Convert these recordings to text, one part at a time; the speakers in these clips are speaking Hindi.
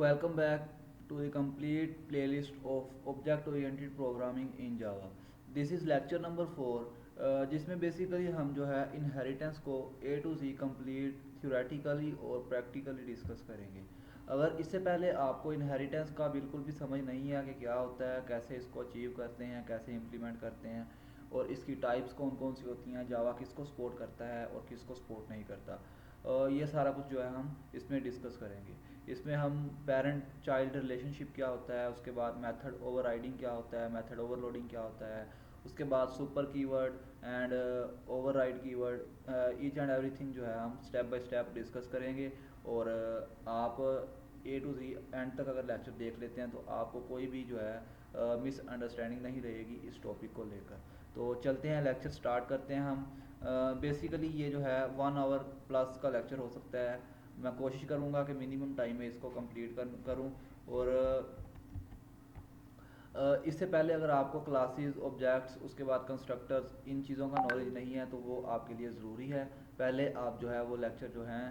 Welcome back to the complete playlist of Object Oriented Programming in Java. This is lecture number 4 जिसमें बेसिकली हम जो है इनहेरिटेंस को A to Z complete theoretically और प्रैक्टिकली डिस्कस करेंगे। अगर इससे पहले आपको इनहेरिटेंस का बिल्कुल भी समझ नहीं है कि क्या होता है, कैसे इसको अचीव करते हैं, कैसे इम्प्लीमेंट करते हैं और इसकी टाइप्स कौन कौन सी होती हैं, जावा किसको सपोर्ट करता है और किसको सपोर्ट नहीं करता, ये सारा कुछ जो है हम इसमें डिस्कस करेंगे। इसमें हम पेरेंट चाइल्ड रिलेशनशिप क्या होता है, उसके बाद मेथड ओवरराइडिंग क्या होता है, मेथड ओवरलोडिंग क्या होता है, उसके बाद super keyword and override keyword, each and everything जो है हम स्टेप बाय स्टेप डिस्कस करेंगे। और आप ए टू जी एंड तक अगर लेक्चर देख लेते हैं तो आपको कोई भी जो है मिसअंडरस्टैंडिंग नहीं रहेगी इस टॉपिक को लेकर। तो चलते हैं, लेक्चर स्टार्ट करते हैं हम। बेसिकली ये जो है 1 आवर प्लस का लेक्चर हो सकता है। मैं कोशिश करूँगा कि मिनिमम टाइम में इसको कंप्लीट करूँ। और इससे पहले अगर आपको क्लासेस, ऑब्जेक्ट्स, उसके बाद कंस्ट्रक्टर्स, इन चीज़ों का नॉलेज नहीं है तो वो आपके लिए ज़रूरी है। पहले आप जो है वो लेक्चर जो हैं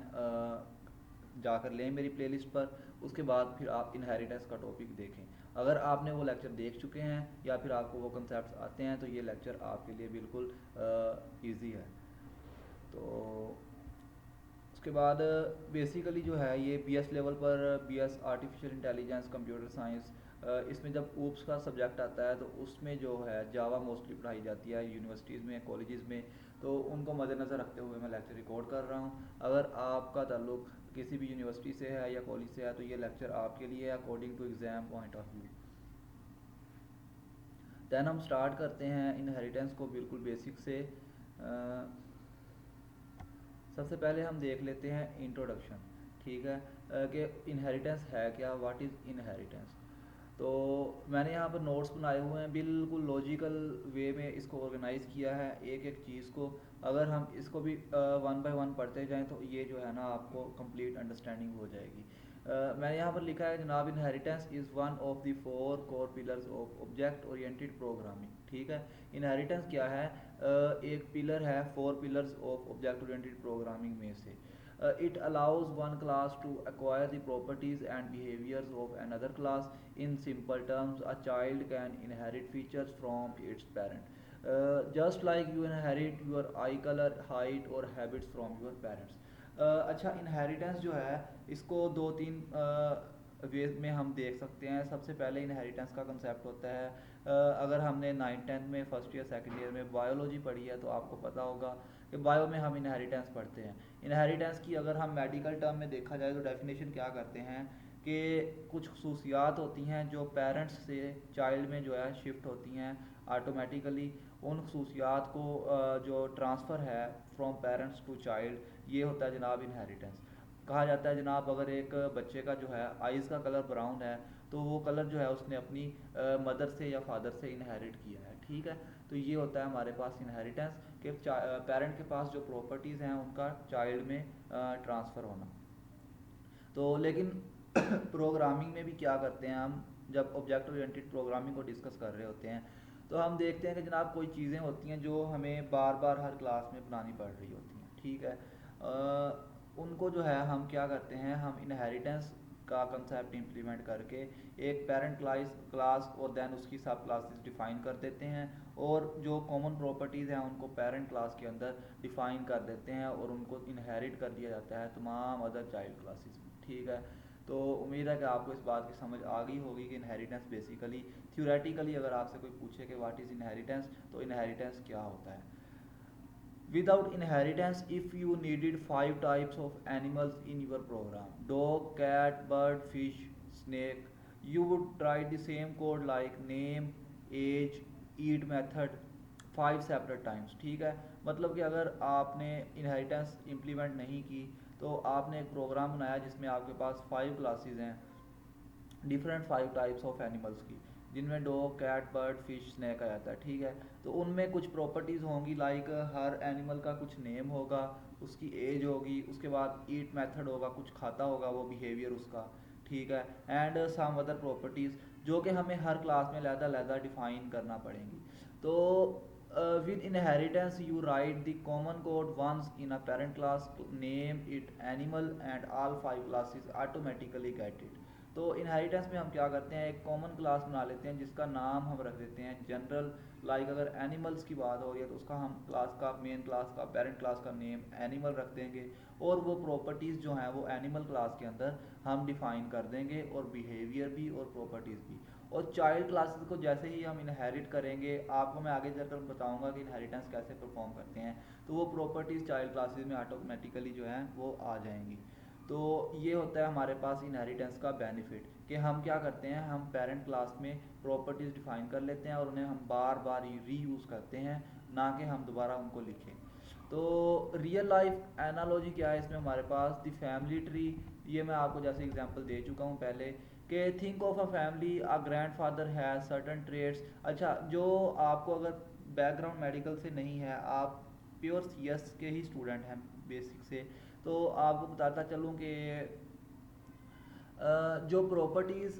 जाकर लें मेरी प्लेलिस्ट पर। उसके बाद फिर आप इनहेरिटेंस का टॉपिक देखें। अगर आपने वो लेक्चर देख चुके हैं या फिर आपको वो कंसेप्ट आते हैं तो ये लेक्चर आपके लिए बिल्कुल ईजी है। तो उसके बाद बेसिकली जो है ये बीएस लेवल पर, BS artificial intelligence computer science, इसमें जब ऊप्स का सब्जेक्ट आता है तो उसमें जो है जावा मोस्टली पढ़ाई जाती है यूनिवर्सिटीज़ में, कॉलेजेस में। तो उनको मद्देनज़र रखते हुए मैं लेक्चर रिकॉर्ड कर रहा हूँ। अगर आपका ताल्लुक किसी भी यूनिवर्सिटी से है या कॉलेज से है तो ये लेक्चर आपके लिए according to exam point of view. Then हम स्टार्ट करते हैं इनहेरिटेंस को बिल्कुल बेसिक से। सबसे पहले हम देख लेते हैं इंट्रोडक्शन। ठीक है, कि इनहेरिटेंस है क्या, व्हाट इज़ इनहेरिटेंस। तो मैंने यहाँ पर नोट्स बनाए हुए हैं, बिल्कुल लॉजिकल वे में इसको ऑर्गेनाइज़ किया है एक एक चीज़ को। अगर हम इसको भी वन बाय वन पढ़ते जाएं तो ये जो है ना आपको कंप्लीट अंडरस्टैंडिंग हो जाएगी। मैंने यहाँ पर लिखा है जनाब, inheritance is one of the 4 core pillars of object oriented programming. ठीक है, इनहेरिटेंस क्या है, एक पिलर है 4 pillars of object oriented programming में से। It allows one class to acquire the properties and behaviors of another class. In simple terms, a child can inherit features from its parent, just like you inherit your eye color, height or habits from your parents. अच्छा, इनहेरिटेंस जो है इसको दो तीन वे में हम देख सकते हैं। सबसे पहले इनहेरिटेंस का कंसेप्ट होता है, अगर हमने 9th-10th में, फर्स्ट ईयर सेकंड ईयर में बायोलॉजी पढ़ी है तो आपको पता होगा कि बायो में हम इनहेरिटेंस पढ़ते हैं। इनहेरिटेंस की अगर हम मेडिकल टर्म में देखा जाए तो डेफिनेशन क्या करते हैं कि कुछ खसूसियात होती हैं जो पेरेंट्स से चाइल्ड में जो है शिफ्ट होती हैं ऑटोमेटिकली। उन खसूसियात को जो ट्रांसफ़र है फ्रॉम पेरेंट्स टू चाइल्ड, ये होता है जनाब इनहेरिटेंस। कहा जाता है जनाब, अगर एक बच्चे का जो है आइज़ का कलर ब्राउन है तो वो कलर जो है उसने अपनी मदर से या फादर से इनहेरिट किया है। ठीक है, तो ये होता है हमारे पास इनहेरिटेंस कि पेरेंट के पास जो प्रॉपर्टीज़ हैं उनका चाइल्ड में ट्रांसफ़र होना। तो लेकिन प्रोग्रामिंग में भी क्या करते हैं हम, जब ऑब्जेक्ट ओरिएंटेड प्रोग्रामिंग को डिस्कस कर रहे होते हैं तो हम देखते हैं कि जनाब कोई चीज़ें होती हैं जो हमें बार बार हर क्लास में बनानी पड़ रही होती हैं। ठीक है, उनको जो है हम क्या करते हैं, हम इनहेरिटेंस का कंसेप्ट इम्प्लीमेंट करके एक पेरेंट क्लास और देन उसकी सब क्लासेस डिफ़ाइन कर देते हैं और जो कॉमन प्रॉपर्टीज़ हैं उनको पेरेंट क्लास के अंदर डिफ़ाइन कर देते हैं और उनको इनहेरिट कर दिया जाता है तमाम अदर चाइल्ड क्लासेस में। ठीक है, तो उम्मीद है कि आपको इस बात की समझ आ गई होगी कि इनहेरिटेंस बेसिकली थ्योरेटिकली अगर आपसे कोई पूछे कि व्हाट इज़ इनहेरिटेंस तो इनहेरिटेंस क्या होता है। Without inheritance, if you needed 5 types of animals in your program, dog, cat, bird, fish, snake, you would write the same code like name, age, eat method 5 separate times। ठीक है, मतलब कि अगर आपने इनहेरिटेंस इम्प्लीमेंट नहीं की तो आपने एक प्रोग्राम बनाया जिसमें आपके पास 5 क्लासेस हैं, डिफरेंट 5 टाइप्स ऑफ एनिमल्स की, जिनमें dog, cat, bird, fish, snake आ जाता है। ठीक है, तो उनमें कुछ प्रॉपर्टीज़ होंगी, लाइक हर एनिमल का कुछ नेम होगा, उसकी एज होगी, उसके बाद ईट मेथड होगा, कुछ खाता होगा वो बिहेवियर उसका। ठीक है, एंड सम अदर प्रॉपर्टीज़ जो कि हमें हर क्लास में लहदा डिफ़ाइन करना पड़ेंगी। तो with inheritance you write the common code once in a parent class to name it animal and all 5 classes automatically get it। तो इनहेरिटेंस में हम क्या करते हैं, एक कॉमन क्लास बना लेते हैं जिसका नाम हम रख देते हैं जनरल। लाइक अगर एनिमल्स की बात हो रही है तो उसका हम क्लास का, मेन क्लास का, पेरेंट क्लास का नेम एनिमल रख देंगे, और वो प्रॉपर्टीज़ जो हैं वो एनिमल क्लास के अंदर हम डिफ़ाइन कर देंगे, और बिहेवियर भी और प्रॉपर्टीज़ भी। और चाइल्ड क्लासेस को जैसे ही हम इनहेरिट करेंगे, आपको मैं आगे चलकर बताऊंगा कि इनहेरिटेंस कैसे परफॉर्म करते हैं, तो वो प्रॉपर्टीज़ चाइल्ड क्लासेस में ऑटोमेटिकली जो हैं वो आ जाएंगी। तो ये होता है हमारे पास इनहेरिटेंस का बेनिफिट, कि हम क्या करते हैं, हम पेरेंट क्लास में प्रॉपर्टीज़ डिफ़ाइन कर लेते हैं और उन्हें हम बार बार रीयूज़ करते हैं, ना कि हम दोबारा उनको लिखें। तो रियल लाइफ एनालॉजी क्या है इसमें हमारे पास, द फैमिली ट्री। ये मैं आपको जैसे एग्जांपल दे चुका हूँ पहले, कि think of a family, a grandfather has certain traits. अच्छा, जो आपको अगर बैकग्राउंड मेडिकल से नहीं है, आप प्योर सीएस के ही स्टूडेंट हैं बेसिक से, तो आपको बताता चलूँ कि जो प्रॉपर्टीज़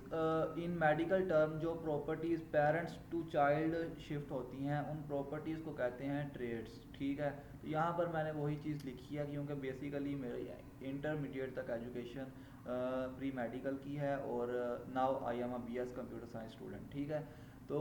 इन मेडिकल टर्म, जो properties parents to child shift होती हैं, उन प्रॉपर्टीज़ को कहते हैं ट्रेड्स। ठीक है, तो यहाँ पर मैंने वही चीज़ लिखी है, क्योंकि बेसिकली मेरी इंटरमीडिएट तक एजुकेशन प्री मेडिकल की है, और now I am a BS computer science student. ठीक है, तो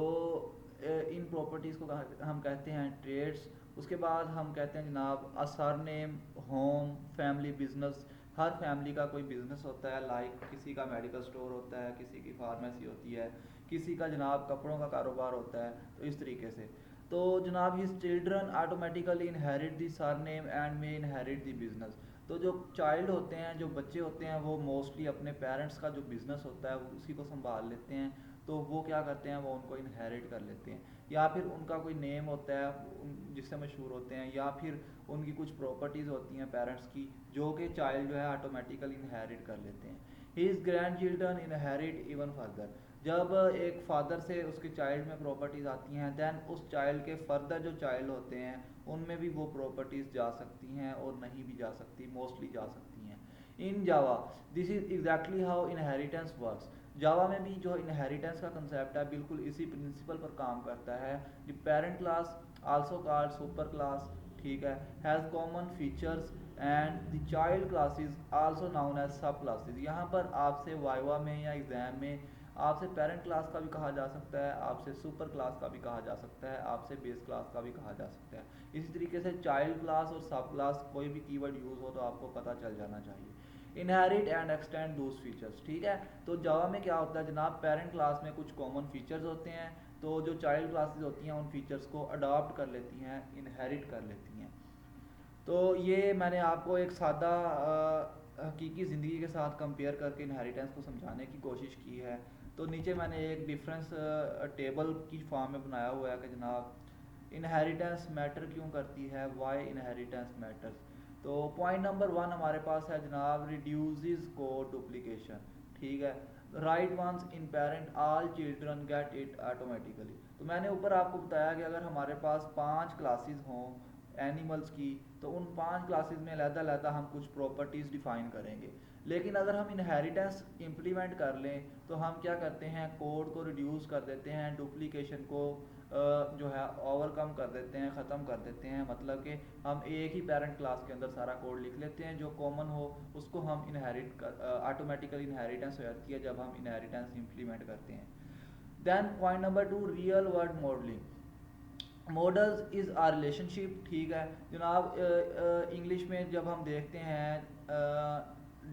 इन प्रॉपर्टीज़ को हम कहते हैं ट्रेड्स। उसके बाद हम कहते हैं जनाब अ सरनेम, होम, फैमिली, बिजनेस। हर फैमिली का कोई बिजनेस होता है, लाइक किसी का मेडिकल स्टोर होता है, किसी की फार्मेसी होती है, किसी का जनाब कपड़ों का कारोबार होता है, तो इस तरीके से। तो जनाब his children automatically inherit the surname and may inherit the business. तो जो चाइल्ड होते हैं, जो बच्चे होते हैं, वो मोस्टली अपने पेरेंट्स का जो बिज़नेस होता है वो उसी को संभाल लेते हैं, तो वो क्या करते हैं, वो उनको इनहेरिट कर लेते हैं, या फिर उनका कोई नेम होता है जिससे मशहूर होते हैं, या फिर उनकी कुछ प्रॉपर्टीज़ होती हैं पेरेंट्स की, जो कि चाइल्ड जो है ऑटोमेटिकली इनहेरिट कर लेते हैं। His grand children inherit even further. जब एक फादर से उसके चाइल्ड में प्रॉपर्टीज़ आती हैं, दैन उस चाइल्ड के फर्दर जो चाइल्ड होते हैं उनमें भी वो प्रॉपर्टीज़ जा सकती हैं और नहीं भी जा सकती, मोस्टली जा सकती हैं। In Java this is exactly how inheritance works. Java में भी जो इनहेरिटेंस का कंसेप्ट है बिल्कुल इसी प्रिंसिपल पर काम करता है। The parent class also called super class, ठीक है, has common features and the child classes also known as sub classes. यहाँ पर आपसे वाइवा में या एग्ज़ाम में आपसे पेरेंट क्लास का भी कहा जा सकता है, आपसे सुपर क्लास का भी कहा जा सकता है, आपसे बेस क्लास का भी कहा जा सकता है। इसी तरीके से चाइल्ड क्लास और सब क्लास कोई भी कीवर्ड यूज़ हो तो आपको पता चल जाना चाहिए। Inherit and extend those features, ठीक है। तो जावा में क्या होता है जनाब, पेरेंट क्लास में कुछ कॉमन फीचर्स होते हैं, तो जो चाइल्ड क्लासेस होती हैं उन फीचर्स को अडॉप्ट कर लेती हैं, इनहेरिट कर लेती हैं। तो ये मैंने आपको एक सादा हकीकी ज़िंदगी के साथ कंपेयर करके इनहेरिटेंस को समझाने की कोशिश की है। तो नीचे मैंने एक डिफरेंस टेबल की फॉर्म में बनाया हुआ है कि जनाब इनहेरिटेंस मैटर क्यों करती है, वाई इनहेरिटेंस मैटर्स। तो पॉइंट नंबर 1 हमारे पास है जनाब, रिड्यूसेस कोड डुप्लीकेशन, ठीक है। Right once in parent all children get it automatically. तो मैंने ऊपर आपको बताया कि अगर हमारे पास 5 क्लासेस हों एनिमल्स की, तो उन 5 क्लासेस में अलग-अलग हम कुछ प्रॉपर्टीज़ डिफ़ाइन करेंगे। लेकिन अगर हम इनहेरिटेंस इम्प्लीमेंट कर लें तो हम क्या करते हैं, कोड को रिड्यूस कर देते हैं, डुप्लीकेशन को जो है ओवरकम कर देते हैं, ख़त्म कर देते हैं। मतलब कि हम एक ही पेरेंट क्लास के अंदर सारा कोड लिख लेते हैं जो कॉमन हो, उसको हम इनहेरिट कर ऑटोमेटिकली इनहेरिटेंस हो जाती है जब हम इनहेरिटेंस इम्प्लीमेंट करते हैं। Then point number 2, real world modelling. Models is a relationship, ठीक है जनाब। इंग्लिश में जब हम देखते हैं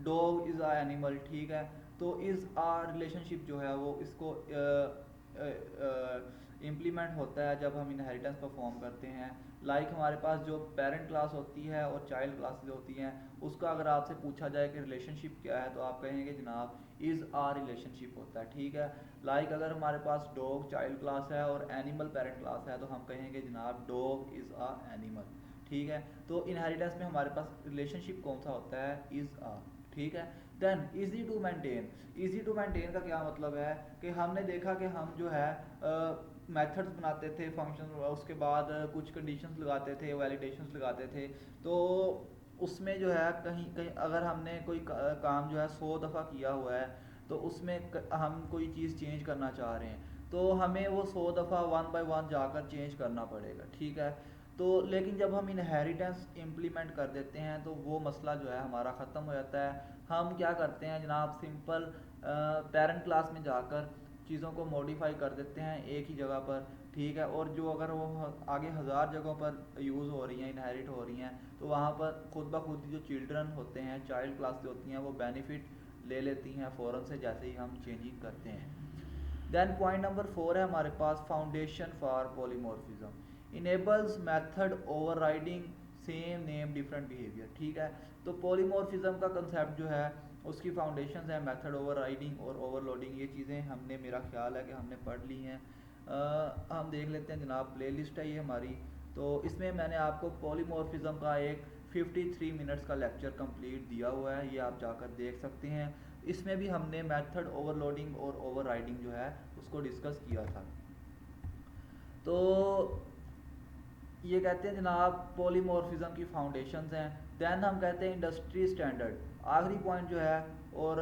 डॉग इज़ आ एनिमल, ठीक है, तो इज़ आ रिलेशनशिप जो है वो इसको इम्प्लीमेंट होता है जब हम इनहेरिटेंस परफॉर्म करते हैं। लाइक हमारे पास जो पेरेंट क्लास होती है और चाइल्ड क्लासेस होती हैं, उसका अगर आपसे पूछा जाए कि रिलेशनशिप क्या है तो आप कहेंगे जनाब इज़ आ रिलेशनशिप होता है, ठीक है। लाइक अगर हमारे पास डॉग चाइल्ड क्लास है और एनिमल पेरेंट क्लास है तो हम कहेंगे जनाब डॉग इज़ आ एनिमल, ठीक है। तो इनहेरिटेंस में हमारे पास रिलेशनशिप कौन सा होता है, इज़ आ, ठीक है। Then easy to maintain. Easy to maintain का क्या मतलब है कि हमने देखा कि हम जो है मेथड्स बनाते थे फंक्शन, उसके बाद कुछ कंडीशंस लगाते थे, वैलिडेशंस लगाते थे, तो उसमें जो है कहीं कहीं अगर हमने कोई काम जो है 100 दफ़ा किया हुआ है, तो उसमें हम कोई चीज़ चेंज करना चाह रहे हैं, तो हमें वो 100 दफ़ा 1 बाय 1 जाकर चेंज करना पड़ेगा, ठीक है। तो लेकिन जब हम इनहेरिटेंस इम्प्लीमेंट कर देते हैं तो वो मसला जो है हमारा ख़त्म हो जाता है। हम क्या करते हैं जनाब, सिंपल पेरेंट क्लास में जाकर चीज़ों को मॉडिफाई कर देते हैं एक ही जगह पर, ठीक है। और जो अगर वो आगे हज़ार जगहों पर यूज़ हो रही हैं, इनहेरिट हो रही हैं, तो वहाँ पर खुद ब खुद जो चिल्ड्रन होते हैं, चाइल्ड क्लास जो होती हैं, वो बेनिफिट ले लेती हैं फ़ौरन से जैसे ही हम चेंजिंग करते हैं। देन पॉइंट नंबर 4 है हमारे पास foundation for polymorphism enables method overriding same name different behaviour, ठीक है। तो पॉलीमॉर्फिज्म का कंसेप्ट जो है उसकी फाउंडेशंस है मेथड ओवरराइडिंग और ओवरलोडिंग। ये चीज़ें हमने, मेरा ख्याल है कि हमने पढ़ ली हैं। हम देख लेते हैं जनाब, प्लेलिस्ट है ये हमारी। तो इसमें मैंने आपको पॉलीमॉर्फिज्म का एक 53 मिनट्स का लेक्चर कंप्लीट दिया हुआ है, ये आप जाकर देख सकते हैं। इसमें भी हमने मेथड ओवरलोडिंग और ओवरराइडिंग जो है उसको डिस्कस किया था। तो ये कहते हैं जनाब पॉलीमॉर्फिज्म की फाउंडेशंस हैं। देन हम कहते हैं इंडस्ट्री स्टैंडर्ड। आखिरी पॉइंट जो है और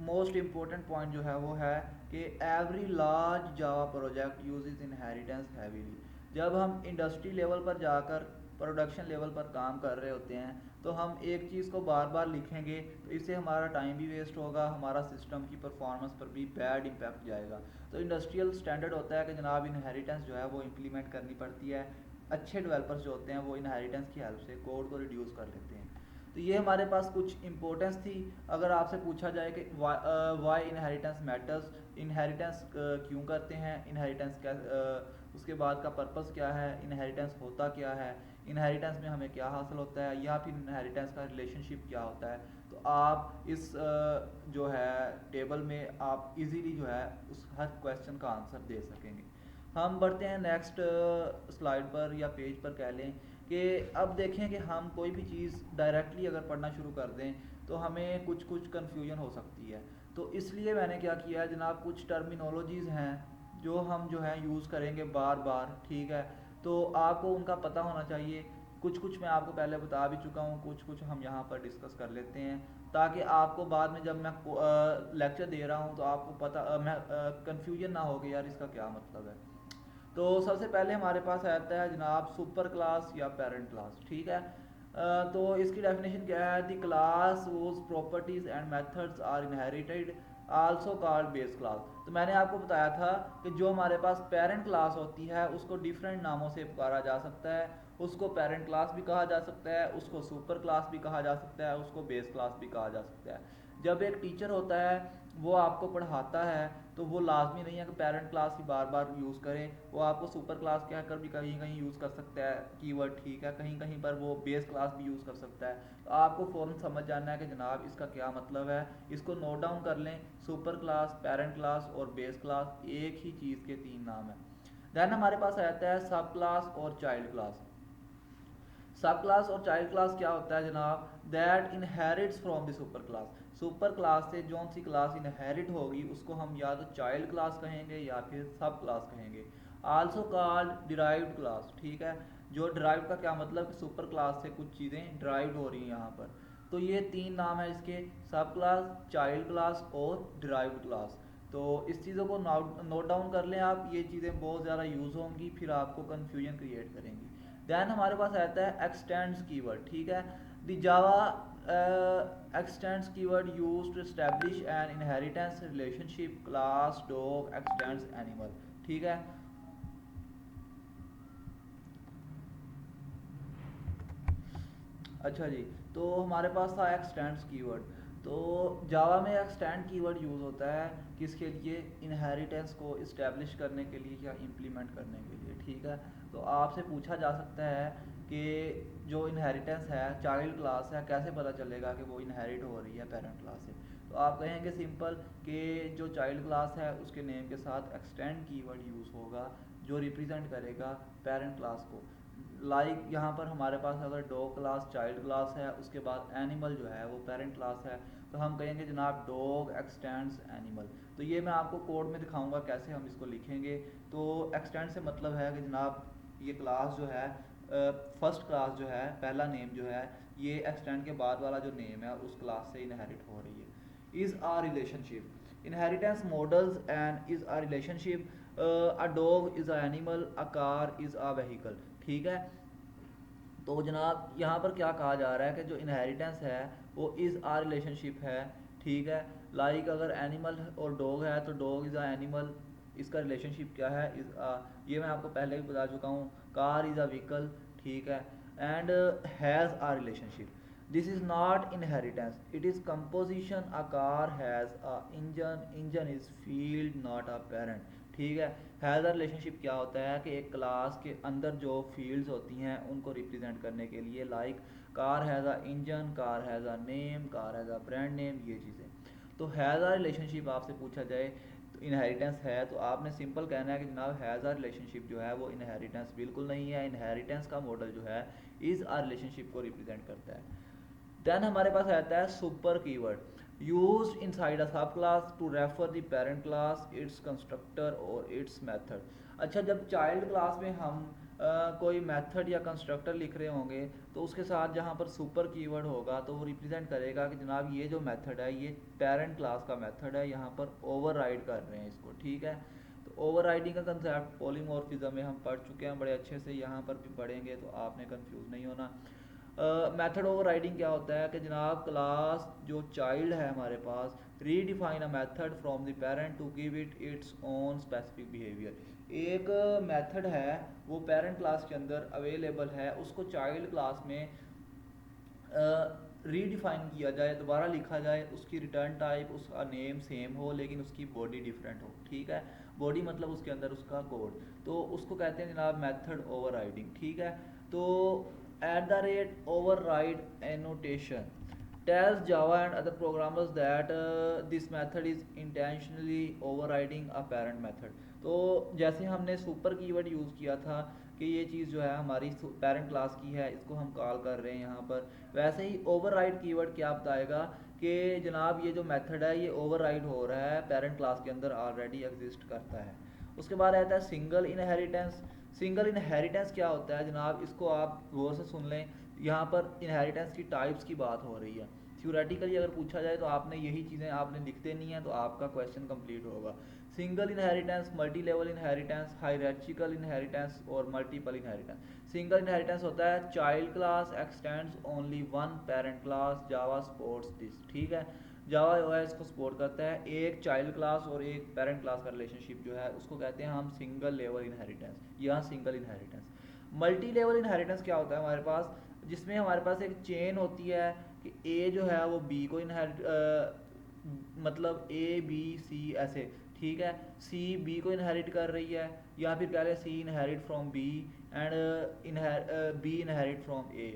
मोस्ट इम्पोर्टेंट पॉइंट जो है वो है कि every large Java project uses inheritance heavily. जब हम इंडस्ट्री लेवल पर जाकर प्रोडक्शन लेवल पर काम कर रहे होते हैं तो हम एक चीज़ को बार बार लिखेंगे तो इससे हमारा टाइम भी वेस्ट होगा, हमारा सिस्टम की परफॉर्मेंस पर भी बैड इम्पैक्ट जाएगा। तो इंडस्ट्रियल स्टैंडर्ड होता है कि जनाब इनहेरिटेंस जो है वो इम्प्लीमेंट करनी पड़ती है। अच्छे डेवलपर्स जो होते हैं वो इनहेरिटेंस की हेल्प से कोड को रिड्यूस कर लेते हैं। तो ये हमारे पास कुछ इंपॉर्टेंस थी। अगर आपसे पूछा जाए कि वाई इनहेरिटेंस मैटर्स, इनहेरिटेंस क्यों करते हैं, इनहेरिटेंस क्या उसके बाद का पर्पस क्या है, इनहेरिटेंस होता क्या है, इनहेरिटेंस में हमें क्या हासिल होता है, या फिर इनहेरिटेंस का रिलेशनशिप क्या होता है, तो आप इस जो है टेबल में आप इजीली जो है उस हर क्वेश्चन का आंसर दे सकेंगे। हम बढ़ते हैं नेक्स्ट स्लाइड पर या पेज पर कह लें कि अब देखें कि हम कोई भी चीज़ डायरेक्टली अगर पढ़ना शुरू कर दें तो हमें कुछ कुछ कन्फ्यूजन हो सकती है। तो इसलिए मैंने क्या किया है जनाब, कुछ टर्मिनोलॉजीज़ हैं जो हम जो है यूज़ करेंगे बार बार, ठीक है। तो आपको उनका पता होना चाहिए। कुछ कुछ मैं आपको पहले बता भी चुका हूँ, कुछ कुछ हम यहाँ पर डिस्कस कर लेते हैं ताकि आपको बाद में जब मैं लेक्चर दे रहा हूँ तो आपको पता मैं कन्फ्यूजन ना हो कि यार इसका क्या मतलब है। तो सबसे पहले हमारे पास आता है जनाब सुपर क्लास या पेरेंट क्लास, ठीक है। तो इसकी डेफिनेशन क्या है, the class whose properties and methods are inherited also called base class. तो मैंने आपको बताया था कि जो हमारे पास पेरेंट क्लास होती है उसको डिफरेंट नामों से पुकारा जा सकता है। उसको पेरेंट क्लास भी कहा जा सकता है, उसको सुपर क्लास भी कहा जा सकता है, उसको बेस क्लास भी कहा जा सकता है। जब एक टीचर होता है वो आपको पढ़ाता है तो वो लाजमी नहीं है कि पेरेंट क्लास ही बार बार यूज़ करें। वो आपको सुपर क्लास कहकर भी कहीं कहीं यूज़ कर सकता है कीवर्ड, ठीक है। कहीं कहीं पर वो बेस क्लास भी यूज़ कर सकता है। तो आपको फ़ौरन समझ जाना है कि जनाब इसका क्या मतलब है। इसको नोट डाउन कर लें, सुपर क्लास, पेरेंट क्लास और बेस क्लास एक ही चीज़ के तीन नाम हैं। देन हमारे पास आता है सब क्लास और चाइल्ड क्लास। सब क्लास और चाइल्ड क्लास क्या होता है जनाब, that inherits from the super class. Super class से जौन सी क्लास इनहेरिट होगी उसको हम या तो चाइल्ड क्लास कहेंगे या फिर सब क्लास कहेंगे। आल्सो कॉल्ड डिराइव्ड क्लास, ठीक है। जो डिराइव्ड का क्या मतलब कि सुपर क्लास से कुछ चीज़ें डिराइव्ड हो रही हैं यहाँ पर। तो ये तीन नाम है इसके, सब क्लास, चाइल्ड क्लास और डिराइव्ड क्लास। तो इस चीज़ों को नोट डाउन कर लें आप, ये चीज़ें बहुत ज़्यादा यूज़ होंगी, फिर आपको कन्फ्यूजन क्रिएट करेंगी। देन हमारे पास आता है एक्सटेंड्स कीवर्ड, ठीक है। The Java extends keyword used to establish an inheritance relationship class dog extends animal, ठीक है। अच्छा जी, तो हमारे पास था एक्सटेंड्स कीवर्ड। तो जावा में एक्सटेंड कीवर्ड यूज़ होता है किसके लिए, इनहेरिटेंस को इस्टेब्लिश करने के लिए या इम्प्लीमेंट करने के लिए, ठीक है। तो आपसे पूछा जा सकता है कि जो इनहेरिटेंस है चाइल्ड क्लास है कैसे पता चलेगा कि वो इनहेरिट हो रही है पेरेंट क्लास से। तो आप कहेंगे सिंपल कि जो चाइल्ड क्लास है उसके नेम के साथ एक्सटेंड कीवर्ड यूज़ होगा जो रिप्रेजेंट करेगा पेरेंट क्लास को। लाइक यहाँ पर हमारे पास अगर डॉग क्लास चाइल्ड क्लास है, उसके बाद एनिमल जो है वो पेरेंट क्लास है, तो हम कहेंगे जनाब डॉग एक्सटेंड्स एनिमल। तो ये मैं आपको कोड में दिखाऊंगा कैसे हम इसको लिखेंगे। तो एक्सटेंड से मतलब है कि जनाब ये क्लास जो है फर्स्ट क्लास जो है पहला नेम जो है ये एक्सटेंड के बाद वाला जो नेम है उस क्लास से इनहेरिट हो रही है। Is a relationship inheritance models and is a relationship. A dog is a animal, a car is a vehicle. ठीक है। तो जनाब यहाँ पर क्या कहा जा रहा है कि जो इनहेरिटेंस है वो इज़ आ रिलेशनशिप है, ठीक है। लाइक अगर एनिमल और डॉग है तो डॉग इज़ अ एनिमल, इसका रिलेशनशिप क्या है, इज़ आ, ये मैं आपको पहले भी बता चुका हूँ। कार इज़ अ व्हीकल, ठीक है। And has a relationship, this is not inheritance, it is composition. A car has a engine, engine is field not a parent, ठीक है। हैज़ अ रिलेशनशिप क्या होता है कि एक क्लास के अंदर जो फील्ड्स होती हैं उनको रिप्रेजेंट करने के लिए, like car has a engine, car has a name, car has a brand name, ये चीज़ें। तो हैज़ अ रिलेशनशिप आपसे पूछा जाए तो इनहेरिटेंस है, तो आपने सिंपल कहना है कि जनाब हैज़ अ रिलेशनशिप जो है वो इनहेरिटेंस बिल्कुल नहीं है। इनहेरिटेंस का मॉडल जो है इज़ अ रिलेशनशिप को रिप्रेजेंट करता है। देन हमारे पास आता है super keyword, use inside a sub class to refer the parent class, its constructor और इट्स मेथड। अच्छा, जब चाइल्ड क्लास में हम कोई मेथड या कंस्ट्रक्टर लिख रहे होंगे तो उसके साथ जहाँ पर सुपर कीवर्ड होगा तो वो रिप्रेजेंट करेगा कि जनाब ये जो मेथड है ये पेरेंट क्लास का मेथड है, यहाँ पर ओवरराइड कर रहे हैं इसको, ठीक है। तो ओवरराइडिंग का कंसेप्ट पॉलीमॉर्फिज्म में हम पढ़ चुके हैं बड़े अच्छे से, यहाँ पर भी पढ़ेंगे तो आपने कंफ्यूज नहीं होना। मेथड ओवर राइडिंग क्या होता है कि जनाब क्लास जो चाइल्ड है हमारे पास, redefine a method from the parent to give it its own specific behaviour. एक मेथड है वो पेरेंट क्लास के अंदर अवेलेबल है, उसको चाइल्ड क्लास में रीडिफाइन किया जाए, दोबारा लिखा जाए, उसकी रिटर्न टाइप उसका नेम सेम हो लेकिन उसकी बॉडी डिफरेंट हो, ठीक है। बॉडी मतलब उसके अंदर उसका कोड, तो उसको कहते हैं जनाब मेथड ओवर राइडिंग, ठीक है। तो eight the rate over ride annotation tells Java and other programmers that this method is intentionally overriding a parent method। तो जैसे हमने सुपर कीवर्ड यूज़ किया था कि ये चीज़ जो है हमारी पेरेंट क्लास की है, इसको हम कॉल कर रहे हैं यहाँ पर, वैसे ही ओवरराइड कीवर्ड क्या बताएगा कि जनाब ये जो मेथड है ये ओवरराइड हो रहा है, पेरेंट क्लास के अंदर ऑलरेडी एग्जिस्ट करता है। उसके बाद आता है सिंगल इनहेरिटेंस। सिंगल इनहेरिटेंस क्या होता है जनाब, इसको आप गौर से सुन लें, यहाँ पर इनहेरिटेंस की टाइप्स की बात हो रही है। थ्योरेटिकली अगर पूछा जाए तो आपने यही चीज़ें आपने लिखते नहीं हैं तो आपका क्वेश्चन कंप्लीट होगा। Single inheritance, multi level inheritance, hierarchical inheritance और मल्टीपल इनहेरिटेंस। सिंगल इनहेरिटेंस होता है child class extends only one parent class, Java supports this, ठीक है। जावा ओएस को सपोर्ट करता है, एक चाइल्ड क्लास और एक पेरेंट क्लास का रिलेशनशिप जो है उसको कहते हैं हम सिंगल लेवल इनहेरिटेंस या single inheritance. Multi level inheritance क्या होता है हमारे पास, जिसमें हमारे पास एक चेन होती है कि ए जो है वो बी को इनहेरिट मतलब ए बी सी ऐसे, ठीक है। सी बी को इनहेरिट कर रही है, या फिर कह लें C inherit from B and B inherit from A.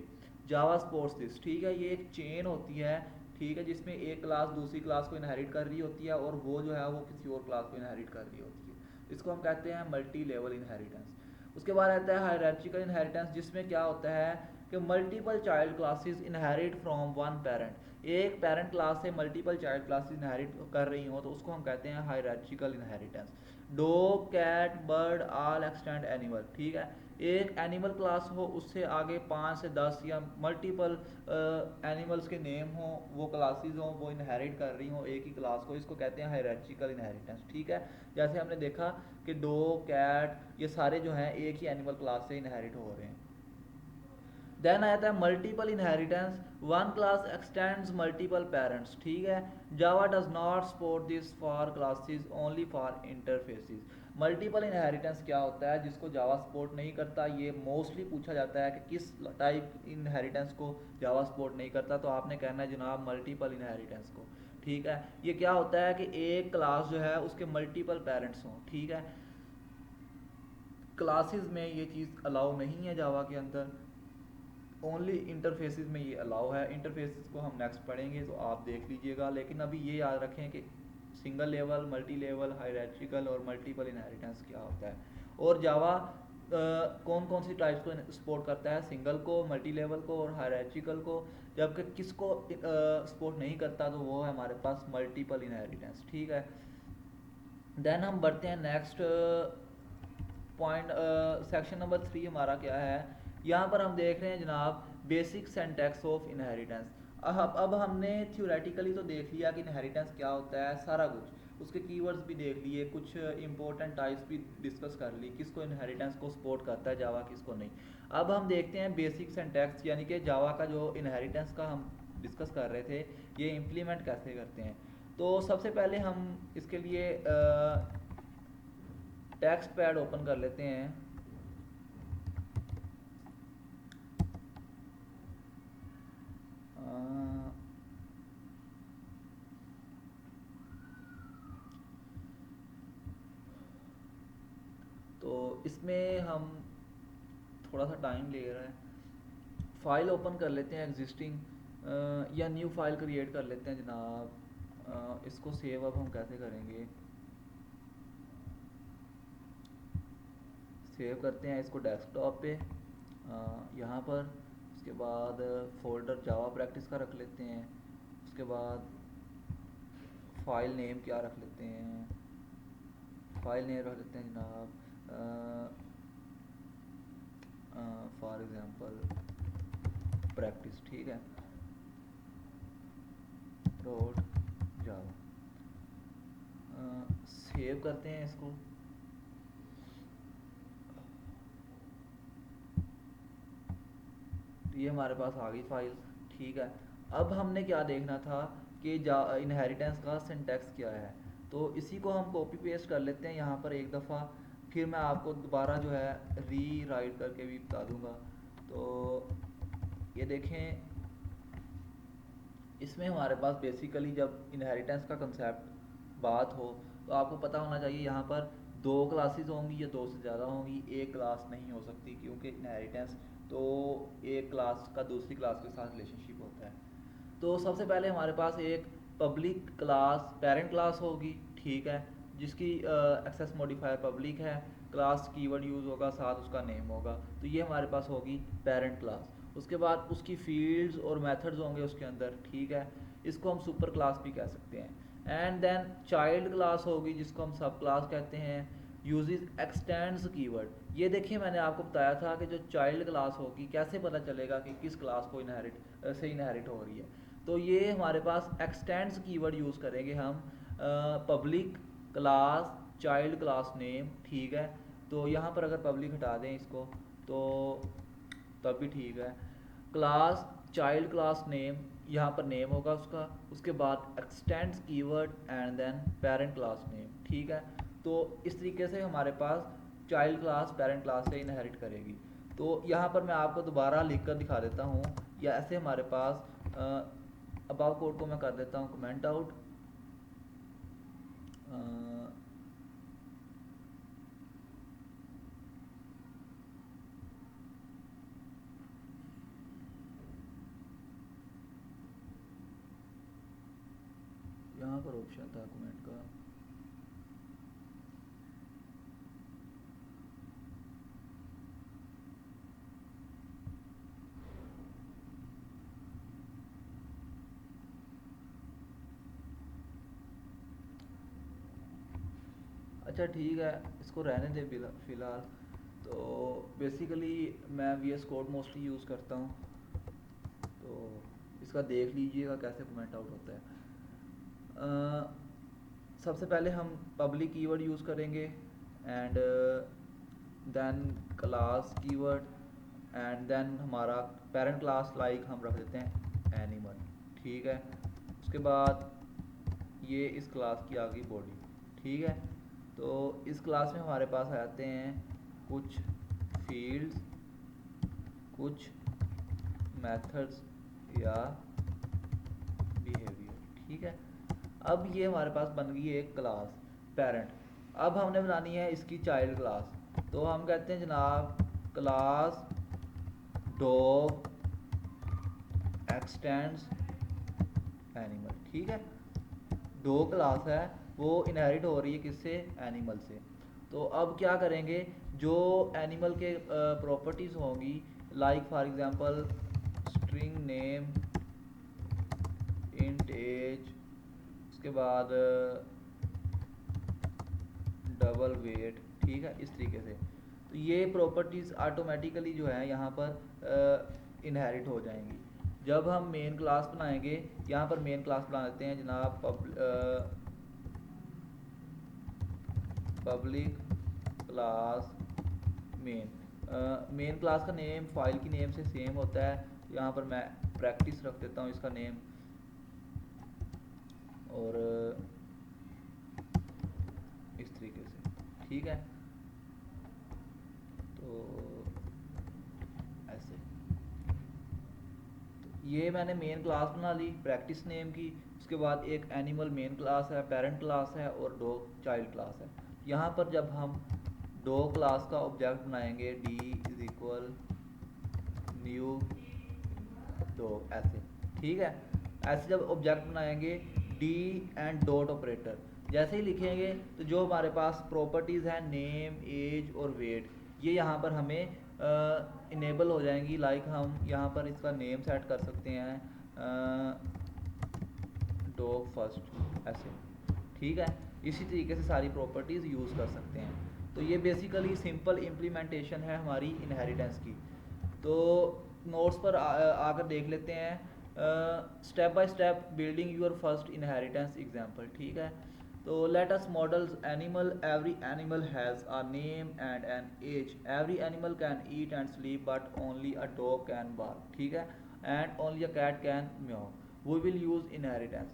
Java supports this, ठीक है। ये एक चेन होती है, ठीक है, जिसमें एक क्लास दूसरी क्लास को इनहेरिट कर रही होती है और वो जो है वो किसी और क्लास को इनहेरिट कर रही होती है, इसको हम कहते हैं मल्टी लेवल इनहेरिटेंस। उसके बाद आता है हायरार्चिकल इनहेरिटेंस, जिसमें क्या होता है कि multiple child classes inherit from one parent, एक पेरेंट क्लास से मल्टीपल चाइल्ड क्लासेस इनहेरिट कर रही हो तो उसको हम कहते हैं hierarchical inheritance. Dog, cat, bird all extend animal, ठीक है। एक एनिमल क्लास हो, उससे आगे 5 से 10 या मल्टीपल एनिमल्स के नेम हो, वो क्लासेस हो, वो इनहेरिट कर रही हो एक ही क्लास को, इसको कहते हैं हायरार्चिकल इनहेरिटेंस, ठीक है। जैसे हमने देखा कि डॉग, कैट ये सारे जो हैं एक ही एनिमल क्लास से इनहेरिट हो रहे हैं। देन आता है multiple inheritance, one class extends multiple parents, ठीक है। Java does not support this for classes only for interfaces. Multiple inheritance क्या होता है जिसको जावा सपोर्ट नहीं करता, ये मोस्टली पूछा जाता है कि किस टाइप इनहेरिटेंस को जावा सपोर्ट नहीं करता, तो आपने कहना है जनाब मल्टीपल इनहेरिटेंस को, ठीक है। ये क्या होता है कि एक क्लास जो है उसके मल्टीपल पेरेंट्स हों, ठीक है। क्लासेस में ये चीज़ अलाउ नहीं है जावा के अंदर, ओनली इंटरफेसेस में ये अलाउ है। इंटरफेसेस को हम नेक्स्ट पढ़ेंगे तो आप देख लीजिएगा, लेकिन अभी ये याद रखें कि सिंगल लेवल, मल्टी लेवल, हायरार्चिकल और मल्टीपल इनहेरिटेंस क्या होता है। और जावा कौन कौन सी टाइप्स को सपोर्ट करता है, सिंगल को, मल्टी लेवल को और हायरार्चिकल को, जबकि किसको सपोर्ट नहीं करता तो वो है हमारे पास मल्टीपल इनहेरिटेंस, ठीक है। देन हम बढ़ते हैं नेक्स्ट पॉइंट, सेक्शन नंबर 3 हमारा क्या है, यहाँ पर हम देख रहे हैं जनाब बेसिक सिंटैक्स ऑफ इनहेरिटेंस। अब हमने थ्योरेटिकली तो देख लिया कि इनहेरिटेंस क्या होता है सारा कुछ, उसके कीवर्ड्स भी देख लिए, कुछ इंपॉर्टेंट टाइप्स भी डिस्कस कर ली, किसको इनहेरिटेंस को सपोर्ट करता है जावा, किसको नहीं। अब हम देखते हैं बेसिक सिंटैक्स, यानी कि जावा का जो इनहेरिटेंस का हम डिस्कस कर रहे थे, ये इम्प्लीमेंट कैसे करते हैं। तो सबसे पहले हम इसके लिए टेक्स्ट पैड ओपन कर लेते हैं। अ, तो इसमें हम थोड़ा सा टाइम ले रहा है। फाइल ओपन कर लेते हैं एग्जिस्टिंग, या न्यू फाइल क्रिएट कर लेते हैं जनाब। इसको सेव अब हम कैसे करेंगे, सेव करते हैं इसको डेस्कटॉप पे, यहाँ पर। उसके बाद फोल्डर जावा प्रैक्टिस का रख लेते हैं। उसके बाद फाइल नेम क्या रख लेते हैं, फाइल नेम रख लेते हैं जनाब फॉर एग्ज़ाम्पल प्रैक्टिस, ठीक है, डॉट जावा। सेव करते हैं इसको। ये हमारे पास आ गई फाइल, ठीक है। अब हमने क्या देखना था कि इनहेरिटेंस का सिंटैक्स क्या है, तो इसी को हम कॉपी पेस्ट कर लेते हैं यहाँ पर एक दफ़ा, फिर मैं आपको दोबारा जो है री राइट करके भी बता दूँगा। तो ये देखें, इसमें हमारे पास बेसिकली जब इनहेरिटेंस का कंसेप्ट बात हो तो आपको पता होना चाहिए यहाँ पर दो क्लासेस होंगी या दो से ज़्यादा होंगी, एक क्लास नहीं हो सकती, क्योंकि इनहेरिटेंस तो एक क्लास का दूसरी क्लास के साथ रिलेशनशिप होता है। तो सबसे पहले हमारे पास एक पब्लिक क्लास पेरेंट क्लास होगी, ठीक है, जिसकी एक्सेस मॉडिफायर पब्लिक है, क्लास कीवर्ड यूज़ होगा, साथ उसका नेम होगा। तो ये हमारे पास होगी पेरेंट क्लास। उसके बाद उसकी फील्ड्स और मेथड्स होंगे उसके अंदर, ठीक है, इसको हम सुपर क्लास भी कह सकते हैं। एंड देन चाइल्ड क्लास होगी जिसको हम सब क्लास कहते हैं, यूजेस एक्सटेंड्स कीवर्ड। ये देखिए मैंने आपको बताया था कि जो चाइल्ड क्लास होगी कैसे पता चलेगा कि किस क्लास को इनहेरिट हो रही है। तो ये हमारे पास एक्सटेंड्स कीवर्ड यूज़ करेंगे हम, public class child class name, ठीक है। तो यहाँ पर अगर पब्लिक हटा दें इसको तो तब भी ठीक है। क्लास चाइल्ड क्लास नेम, यहाँ पर नेम होगा उसका, उसके बाद extends keyword and then parent class name, ठीक है। तो इस तरीके से हमारे पास चाइल्ड क्लास पेरेंट क्लास से इनहेरिट करेगी। तो यहाँ पर मैं आपको दोबारा लिख कर दिखा देता हूँ, या ऐसे हमारे पास अबाव कोड को मैं कर देता हूँ कमेंट आउट। यहाँ पर ऑप्शन था कमेंट का, अच्छा ठीक है, इसको रहने दे फ़िलहाल। तो बेसिकली मैं V S code mostly use करता हूँ, तो इसका देख लीजिएगा कैसे कमेंट आउट होता है। सबसे पहले हम पब्लिक कीवर्ड यूज़ करेंगे and then class keyword and then हमारा पेरेंट क्लास लाइक हम रख देते हैं एनिमल, ठीक है। उसके बाद ये इस क्लास की आ गई बॉडी, ठीक है। तो इस क्लास में हमारे पास आते हैं कुछ फील्ड्स, कुछ मेथड्स या बिहेवियर, ठीक है। अब ये हमारे पास बन गई एक क्लास पेरेंट। अब हमने बनानी है इसकी चाइल्ड क्लास, तो हम कहते हैं जनाब क्लास डॉग एक्सटेंड्स एनिमल, ठीक है। दो क्लास है, वो इनहेरिट हो रही है किससे, एनिमल से। तो अब क्या करेंगे, जो एनिमल के प्रॉपर्टीज़ होंगी, like for example string name, int age, उसके बाद डबल वेट, ठीक है, इस तरीके से। तो ये प्रॉपर्टीज़ ऑटोमेटिकली जो है यहाँ पर इनहेरिट हो जाएंगी। जब हम मेन क्लास बनाएंगे, यहाँ पर मेन क्लास बना देते हैं जनाब public class main, main class का नेम फाइल की नेम से सेम होता है। यहाँ पर मैं प्रैक्टिस रख देता हूँ इसका नेम, और इस तरीके से, ठीक है। तो ऐसे, तो ये मैंने मेन क्लास बना ली प्रैक्टिस नेम की। उसके बाद एक एनिमल मेन क्लास है, पेरेंट क्लास है, और डॉग चाइल्ड क्लास है। यहाँ पर जब हम डॉग क्लास का ऑब्जेक्ट बनाएंगे, D is equal new dog, ऐसे, ठीक है। ऐसे जब ऑब्जेक्ट बनाएंगे, डी एंड डॉट ऑपरेटर जैसे ही लिखेंगे, तो जो हमारे पास प्रॉपर्टीज़ हैं नेम, एज और वेट, ये यहाँ पर हमें इनेबल हो जाएंगी। लाइक हम यहाँ पर इसका नेम सेट कर सकते हैं डॉग फर्स्ट, ऐसे, ठीक है। इसी तरीके से सारी प्रॉपर्टीज़ यूज़ कर सकते हैं। तो ये बेसिकली सिंपल इम्प्लीमेंटेशन है हमारी इनहेरिटेंस की। तो नोट्स पर आकर देख लेते हैं, step by step building your first inheritance example, ठीक है। तो let us models animal, every animal has a name and an age, every animal can eat and sleep but only a dog can bark, ठीक है, and only a cat can meow. We will use inheritance.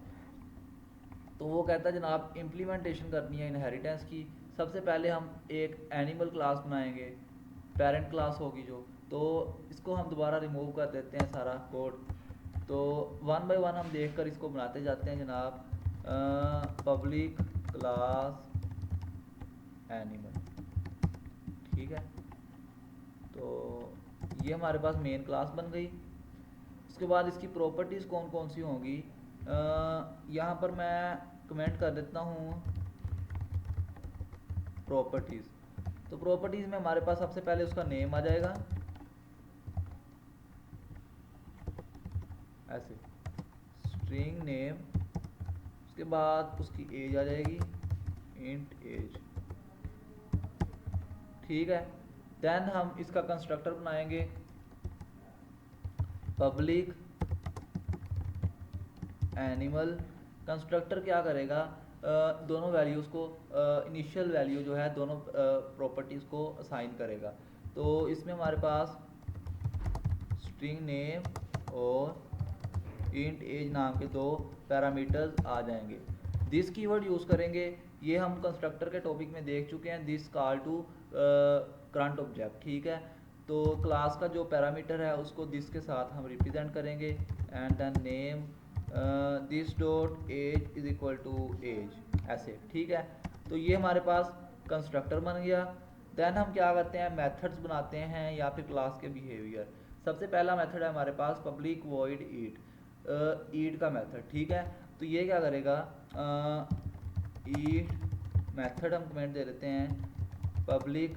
तो वो कहता है जनाब इम्प्लीमेंटेशन करनी है इनहेरिटेंस की। सबसे पहले हम एक एनिमल क्लास बनाएंगे, पेरेंट क्लास होगी जो, तो इसको हम दोबारा रिमूव कर देते हैं सारा कोड। तो वन बाय वन हम देख कर इसको बनाते जाते हैं जनाब। पब्लिक क्लास एनिमल, ठीक है। तो ये हमारे पास मेन क्लास बन गई। उसके बाद इसकी प्रॉपर्टीज़ कौन कौन सी होंगी, यहाँ पर मैं कमेंट कर देता हूँ प्रॉपर्टीज़। तो प्रॉपर्टीज़ में हमारे पास सबसे पहले उसका नेम आ जाएगा, ऐसे स्ट्रिंग नेम। उसके बाद उसकी एज आ जाएगी, इंट एज, ठीक है। देन हम इसका कंस्ट्रक्टर बनाएंगे, पब्लिक एनिमल। कंस्ट्रक्टर क्या करेगा, दोनों वैल्यूज़ को, इनिशियल वैल्यू जो है दोनों प्रॉपर्टीज़ को असाइन करेगा। तो इसमें हमारे पास स्ट्रिंग नेम और इंट एज नाम के दो पैरामीटर्स आ जाएंगे। दिस कीवर्ड यूज़ करेंगे, ये हम कंस्ट्रक्टर के टॉपिक में देख चुके हैं, this call to current object, ठीक है। तो क्लास का जो पैरामीटर है उसको दिस के साथ हम रिप्रेजेंट करेंगे, and then name this dot age is equal to age, ऐसे, ठीक है। तो ये हमारे पास कंस्ट्रक्टर बन गया। देन हम क्या करते हैं, मेथड्स बनाते हैं या फिर क्लास के बिहेवियर। सबसे पहला मेथड है हमारे पास पब्लिक वॉइड ईट, ईट का मेथड, ठीक है। तो ये क्या करेगा, ईट मेथड हम कमेंट दे देते हैं पब्लिक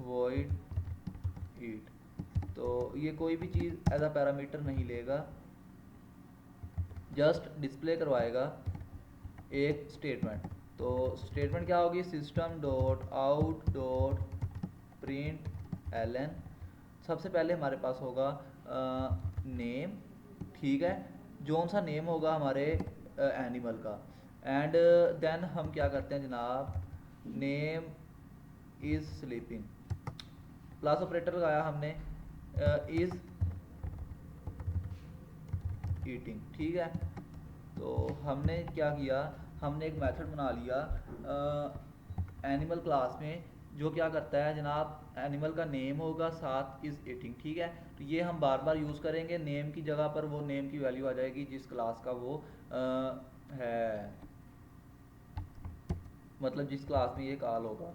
वॉइड ईट। तो ये कोई भी चीज़ एज अ पैरामीटर नहीं लेगा, जस्ट डिस्प्ले करवाएगा एक स्टेटमेंट। तो स्टेटमेंट क्या होगी, system dot out dot print L N. सबसे पहले हमारे पास होगा नेम, ठीक है, जोन सा नेम होगा हमारे एनिमल का। एंड देन हम क्या करते हैं जनाब, name is sleeping, plus operator लगाया हमने, इज़ ईटिंग, ठीक है। तो हमने क्या किया, हमने एक मेथड बना लिया एनिमल क्लास में, जो क्या करता है जनाब, एनिमल का नेम होगा साथ इज़ ईटिंग, ठीक है। तो ये हम बार बार यूज़ करेंगे, नेम की जगह पर वो नेम की वैल्यू आ जाएगी जिस क्लास का वो है, मतलब जिस क्लास में ये कॉल होगा।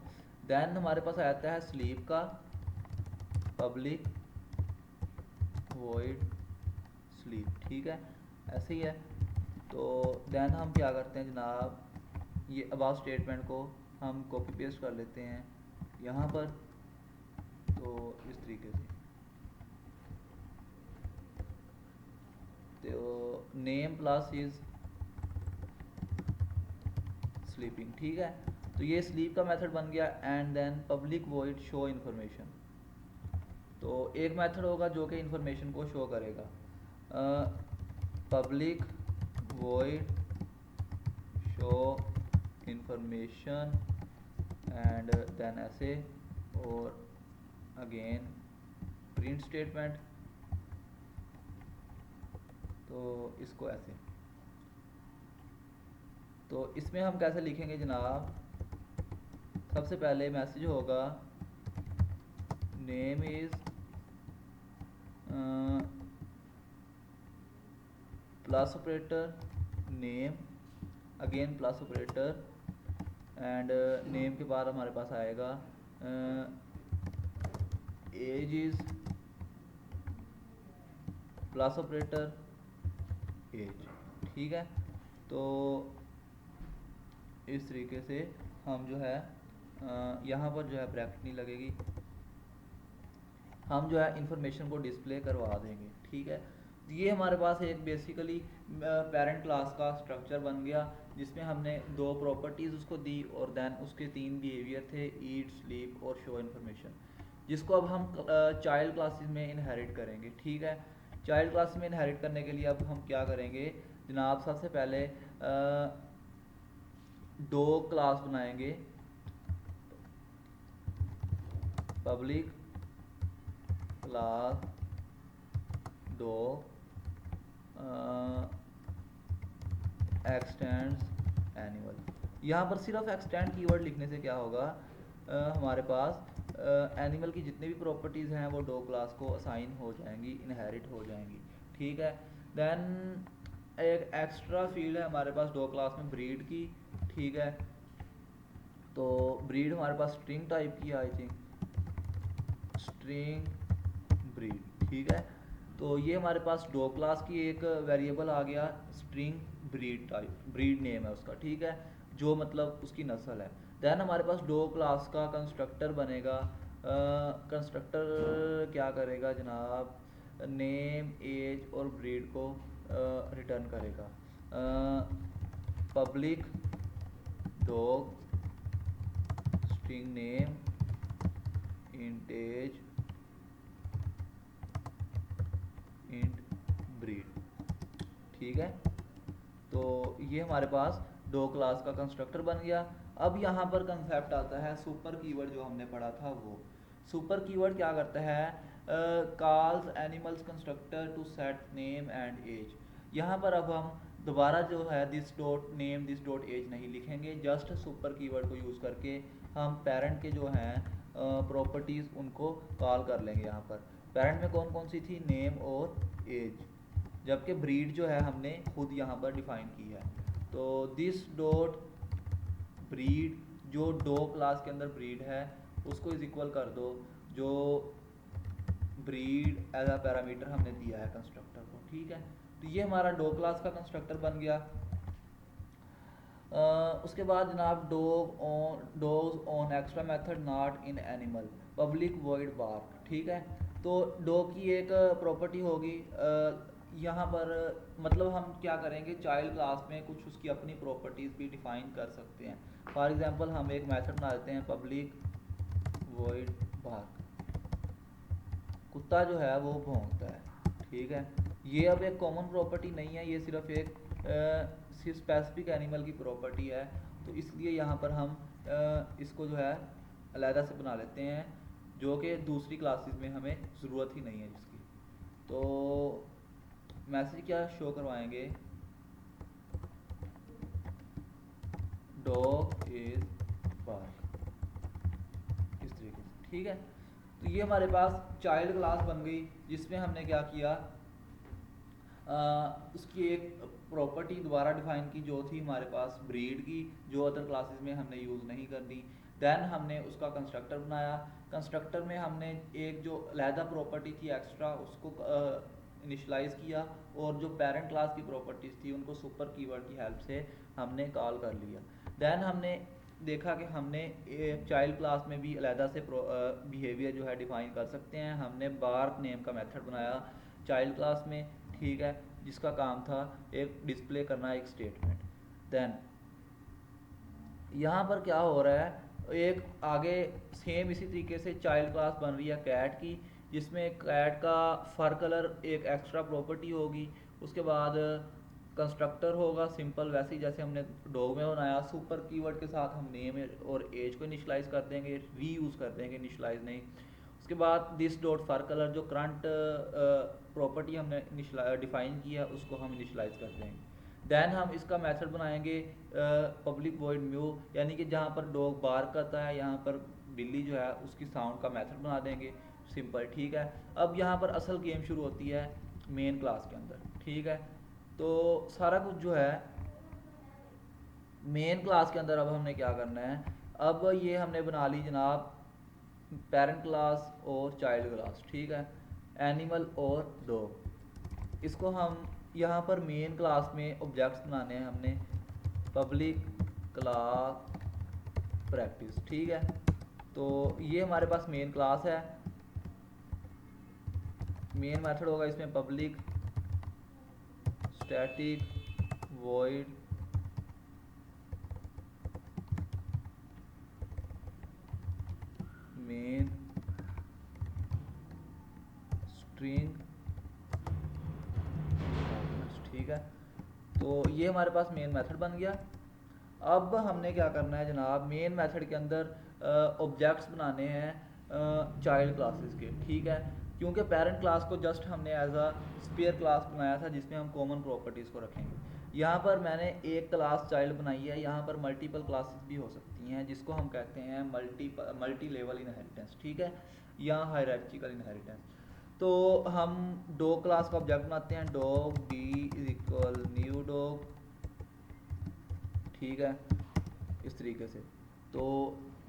देन हमारे पास आता है स्लीप का, पब्लिक वॉइड स्लीप, ठीक है, ऐसे ही है। तो देन हम क्या करते हैं जनाब, ये अबाउट स्टेटमेंट को हम कॉपी पेस्ट कर लेते हैं यहाँ पर। तो इस तरीके से, तो नेम प्लस इज स्लीपिंग, ठीक है। तो ये स्लीप का मेथड बन गया। And then public void show information. तो एक मेथड होगा जो कि इन्फॉर्मेशन को शो करेगा, public void show information, and then ऐसे, और अगेन प्रिंट स्टेटमेंट, तो इसको ऐसे, तो इसमें हम कैसे लिखेंगे जनाब, सबसे पहले मैसेज होगा name is plus operator name, again plus operator, and name के बाद हमारे पास आएगा age is plus operator age. ठीक है, तो इस तरीके से हम जो है यहाँ पर जो है ब्रैकेट नहीं लगेगी, हम जो है इंफॉर्मेशन को डिस्प्ले करवा देंगे। ठीक है, ये हमारे पास एक बेसिकली पेरेंट क्लास का स्ट्रक्चर बन गया, जिसमें हमने दो प्रॉपर्टीज़ उसको दी और देन उसके तीन बिहेवियर थे, ईट, स्लीप और शो इन्फॉर्मेशन, जिसको अब हम चाइल्ड क्लासेस में इनहेरिट करेंगे। ठीक है, चाइल्ड क्लास में इनहेरिट करने के लिए अब हम क्या करेंगे जनाब, सबसे पहले दो क्लास बनाएंगे, पब्लिक क्लास दो एक्सटेंड्स एनिमल। यहाँ पर सिर्फ एक्सटेंड कीवर्ड लिखने से क्या होगा, हमारे पास एनिमल की जितने भी प्रॉपर्टीज़ हैं वो दो क्लास को असाइन हो जाएंगी, इनहेरिट हो जाएंगी। ठीक है, देन एक एक्स्ट्रा फील्ड है हमारे पास दो क्लास में ब्रीड की। ठीक है, तो ब्रीड हमारे पास स्ट्रिंग टाइप की है, आई थिंक स्ट्रिंग ब्रीड। ठीक है, तो ये हमारे पास दो क्लास की एक वेरिएबल आ गया, string breed type, breed name है उसका। ठीक है, जो मतलब उसकी नस्ल है। देन हमारे पास दो क्लास का कंस्ट्रक्टर बनेगा, कंस्ट्रक्टर क्या करेगा जनाब, नेम, एज और ब्रीड को रिटर्न करेगा। Public dog string name int age int breed. ठीक है, तो ये हमारे पास दो क्लास का कंस्ट्रक्टर बन गया। अब यहाँ पर कंसेप्ट आता है सुपर कीवर्ड, जो हमने पढ़ा था वो। सुपर कीवर्ड क्या करता है, calls animal's constructor to set name and age. यहाँ पर अब हम दोबारा जो है this dot name this dot age नहीं लिखेंगे, जस्ट सुपर कीवर्ड को यूज़ करके हम पेरेंट के जो हैं प्रॉपर्टीज़ उनको कॉल कर लेंगे। यहाँ पर पेरेंट में कौन कौन सी थी, नेम और एज, जबकि ब्रीड जो है हमने खुद यहाँ पर डिफाइन की है। तो दिस डॉट ब्रीड, जो दो क्लास के अंदर ब्रीड है उसको इज इक्वल कर दो जो ब्रीड एज अ पैरामीटर हमने दिया है कंस्ट्रक्टर को। ठीक है, तो ये हमारा दो क्लास का कंस्ट्रक्टर बन गया। उसके बाद जनाब dog on extra method not in animal public void bark. ठीक है, तो डॉग की एक प्रॉपर्टी होगी, यहाँ पर मतलब हम क्या करेंगे, चाइल्ड क्लास में कुछ उसकी अपनी प्रॉपर्टीज़ भी डिफाइन कर सकते हैं। फॉर एग्जांपल हम एक मेथड बना देते हैं पब्लिक वॉइड बार्क, कुत्ता जो है वो भौंकता है। ठीक है, ये अब एक कॉमन प्रॉपर्टी नहीं है, ये सिर्फ एक स्पेसिफिक एनिमल की प्रॉपर्टी है, तो इसलिए यहाँ पर हम इसको जो है अलहदा से बना लेते हैं, जो कि दूसरी क्लासेस में हमें ज़रूरत ही नहीं है जिसकी। तो मैसेज क्या शो करवाएंगे, डॉग इज बार्क, इस तरीके से। ठीक है, तो ये हमारे पास चाइल्ड क्लास बन गई, जिसमें हमने क्या किया, उसकी एक प्रॉपर्टी दोबारा डिफाइन की जो थी हमारे पास ब्रीड की, जो अदर क्लासेस में हमने यूज़ नहीं करनी। देन हमने उसका कंस्ट्रक्टर बनाया, कंस्ट्रक्टर में हमने एक जो अलहदा प्रॉपर्टी थी एक्स्ट्रा उसको इनिशलाइज़ किया, और जो पेरेंट क्लास की प्रॉपर्टीज़ थी उनको सुपर कीवर्ड की हेल्प से हमने कॉल कर लिया। देन हमने देखा कि हमने चाइल्ड क्लास में भी अलहदा से बिहेवियर जो है डिफ़ाइन कर सकते हैं। हमने बार्क नेम का मेथड बनाया चाइल्ड क्लास में। ठीक है, जिसका काम था एक डिस्प्ले करना एक स्टेटमेंट। देन यहाँ पर क्या हो रहा है, एक आगे सेम इसी तरीके से चाइल्ड क्लास बन रही है कैट की, जिसमें कैट का फर कलर एक एक्स्ट्रा प्रॉपर्टी होगी। उसके बाद कंस्ट्रक्टर होगा सिंपल वैसे ही जैसे हमने डॉग में बनाया, सुपर कीवर्ड के साथ हम नेम और एज को इनिशलाइज कर देंगे, रीयूज़ कर देंगे, इनिशलाइज नहीं। उसके बाद दिस डॉट फर कलर, जो करंट प्रॉपर्टी हमने डिफाइन किया उसको हम इनिशलाइज कर देंगे। देन हम इसका मेथड बनाएंगे पब्लिक वॉइड म्यू, यानी कि जहाँ पर डॉग बार करता है यहाँ पर बिल्ली जो है उसकी साउंड का मेथड बना देंगे। सिंपल, ठीक है। अब यहाँ पर असल गेम शुरू होती है मेन क्लास के अंदर, ठीक है। तो सारा कुछ जो है मेन क्लास के अंदर अब हमने क्या करना है, अब ये हमने बना ली जनाब पेरेंट क्लास और चाइल्ड क्लास, ठीक है, एनिमल और डॉग। इसको हम यहाँ पर मेन क्लास में ऑब्जेक्ट्स बनाने हैं हमने, पब्लिक क्लास प्रैक्टिस, ठीक है। तो ये हमारे पास मेन क्लास है, मेन मेथड होगा इसमें public static void main string, ठीक है। तो ये हमारे पास मेन मेथड बन गया। अब हमने क्या करना है जनाब, मेन मेथड के अंदर ऑब्जेक्ट्स बनाने हैं चाइल्ड क्लासेस के, ठीक है। क्योंकि पेरेंट क्लास को जस्ट हमने एज अ स्पेयर क्लास बनाया था जिसमें हम कॉमन प्रॉपर्टीज़ को रखेंगे। यहाँ पर मैंने एक क्लास चाइल्ड बनाई है, यहाँ पर मल्टीपल क्लासेस भी हो सकती हैं जिसको हम कहते हैं मल्टी लेवल इनहेरिटेंस, ठीक है, या हायरार्चिकल इनहेरिटेंस। तो हम डॉग क्लास का ऑब्जेक्ट बनाते हैं, dog D is equal new dog, ठीक है, इस तरीके से। तो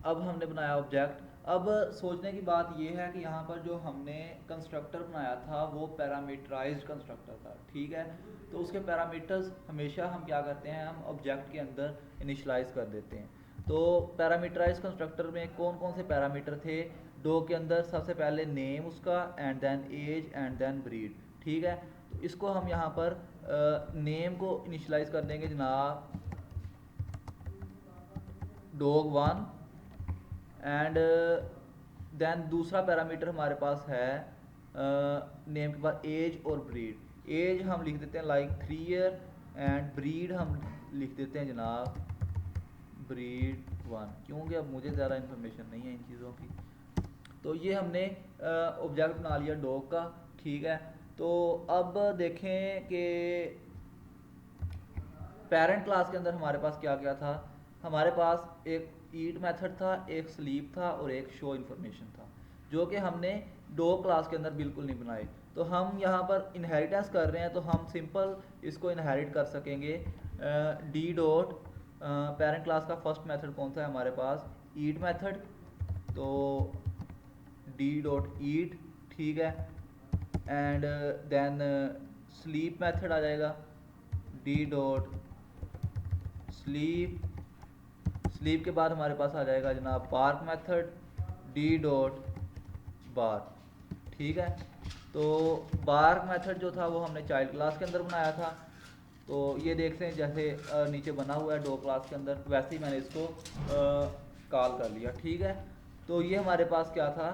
अब हमने बनाया ऑब्जेक्ट। अब सोचने की बात यह है कि यहाँ पर जो हमने कंस्ट्रक्टर बनाया था वो पैरामीटराइज्ड कंस्ट्रक्टर था, ठीक है। तो उसके पैरामीटर्स हमेशा हम क्या करते हैं, हम ऑब्जेक्ट के अंदर इनिशलाइज कर देते हैं। तो पैरामीटराइज्ड कंस्ट्रक्टर में कौन कौन से पैरामीटर थे, डॉग के अंदर सबसे पहले नेम उसका, and then age, and then breed, ठीक है। तो इसको हम यहाँ पर नेम को इनिशलाइज कर देंगे जनाब dog1, एंड देन दूसरा पैरामीटर हमारे पास है नेम के बाद एज और ब्रीड। एज हम लिख देते हैं लाइक 3 ईयर, एंड ब्रीड हम लिख देते हैं जनाब ब्रीड 1, क्योंकि अब मुझे ज़्यादा इन्फॉर्मेशन नहीं है इन चीज़ों की। तो ये हमने ऑब्जेक्ट बना लिया डॉग का, ठीक है। तो अब देखें कि पेरेंट क्लास के अंदर हमारे पास क्या क्या था, हमारे पास एक ईट मेथड था, एक स्लीप था और एक शो इन्फॉर्मेशन था, जो कि हमने डॉग क्लास के अंदर बिल्कुल नहीं बनाए। तो हम यहाँ पर इनहेरिटेंस कर रहे हैं तो हम सिंपल इसको इनहेरिट कर सकेंगे डी डॉट पेरेंट क्लास का फर्स्ट मेथड कौन सा है हमारे पास, ईट मेथड। तो डी डॉट ईट, ठीक है, एंड देन स्लीप मेथड आ जाएगा डी डॉट स्लीप। स्लीप के बाद हमारे पास आ जाएगा जनाब bark method D dot bark, ठीक है। तो बार्क मेथड जो था वो हमने चाइल्ड क्लास के अंदर बनाया था। तो ये देखते हैं जैसे नीचे बना हुआ है डॉग क्लास के अंदर, वैसे ही मैंने इसको कॉल कर लिया, ठीक है। तो ये हमारे पास क्या था,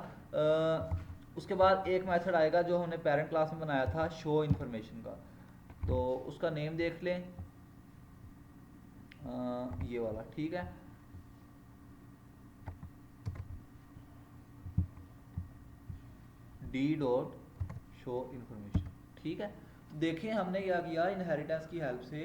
उसके बाद एक मेथड आएगा जो हमने पेरेंट क्लास में बनाया था शो इन्फॉर्मेशन का। तो उसका नेम देख लें, ये वाला, ठीक है। डी डॉट शो इन्फॉर्मेशन, ठीक है। देखें हमने क्या किया, इनहेरिटेंस की हेल्प से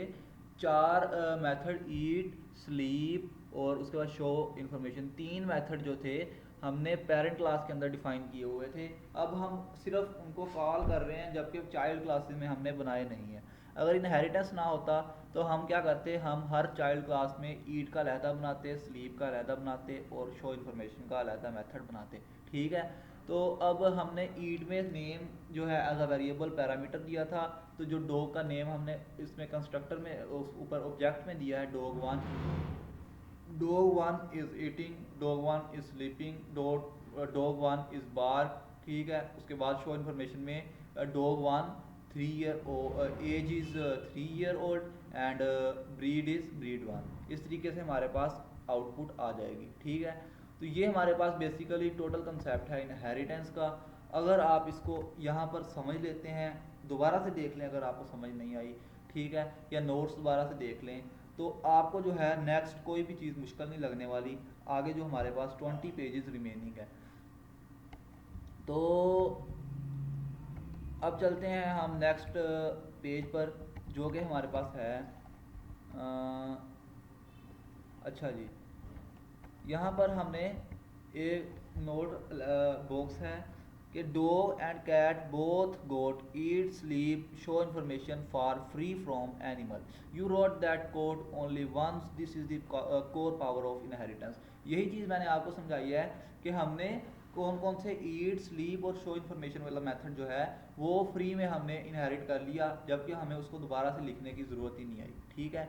4 मेथड ईट, स्लीप और उसके बाद शो इन्फॉर्मेशन, 3 मेथड जो थे हमने पेरेंट क्लास के अंदर डिफाइन किए हुए थे। अब हम सिर्फ उनको कॉल कर रहे हैं, जबकि चाइल्ड क्लासेस में हमने बनाए नहीं है। अगर इनहेरिटेंस ना होता तो हम क्या करते, हम हर चाइल्ड क्लास में ईट का अलहदा बनाते, स्लीप का अलहदा बनाते और शो इन्फॉर्मेशन का अलहदा मेथड बनाते, ठीक है। तो अब हमने ईट में नेम जो है एज अ वेरिएबल पैरामीटर दिया था, तो जो डॉग का नेम हमने इसमें कंस्ट्रक्टर में ऊपर ऑब्जेक्ट में दिया है dog1, dog1 is eating, dog1 is sleeping, dog1 is bark, ठीक है। उसके बाद शो इन्फॉर्मेशन में dog1 3 year age is 3 year old and breed is breed 1। इस तरीके से हमारे पास आउटपुट आ जाएगी, ठीक है। तो ये हमारे पास बेसिकली टोटल कंसेप्ट है इनहेरिटेंस का। अगर आप इसको यहाँ पर समझ लेते हैं, दोबारा से देख लें अगर आपको समझ नहीं आई, ठीक है, या नोट्स दोबारा से देख लें, तो आपको जो है नेक्स्ट कोई भी चीज़ मुश्किल नहीं लगने वाली। आगे जो हमारे पास 20 पेजेस रिमेनिंग है, तो अब चलते हैं हम नेक्स्ट पेज पर, जो कि हमारे पास है। अच्छा जी, यहाँ पर हमने एक नोट बॉक्स है कि dog and cat both got eat sleep show information for free from animal, you wrote that code only once, this is the core power of inheritance. यही चीज़ मैंने आपको समझाई है कि हमने कौन कौन से ईट स्लीप और शो इन्फॉर्मेशन वाला मेथड जो है वो फ्री में हमने इनहेरिट कर लिया, जबकि हमें उसको दोबारा से लिखने की ज़रूरत ही नहीं आई। ठीक है,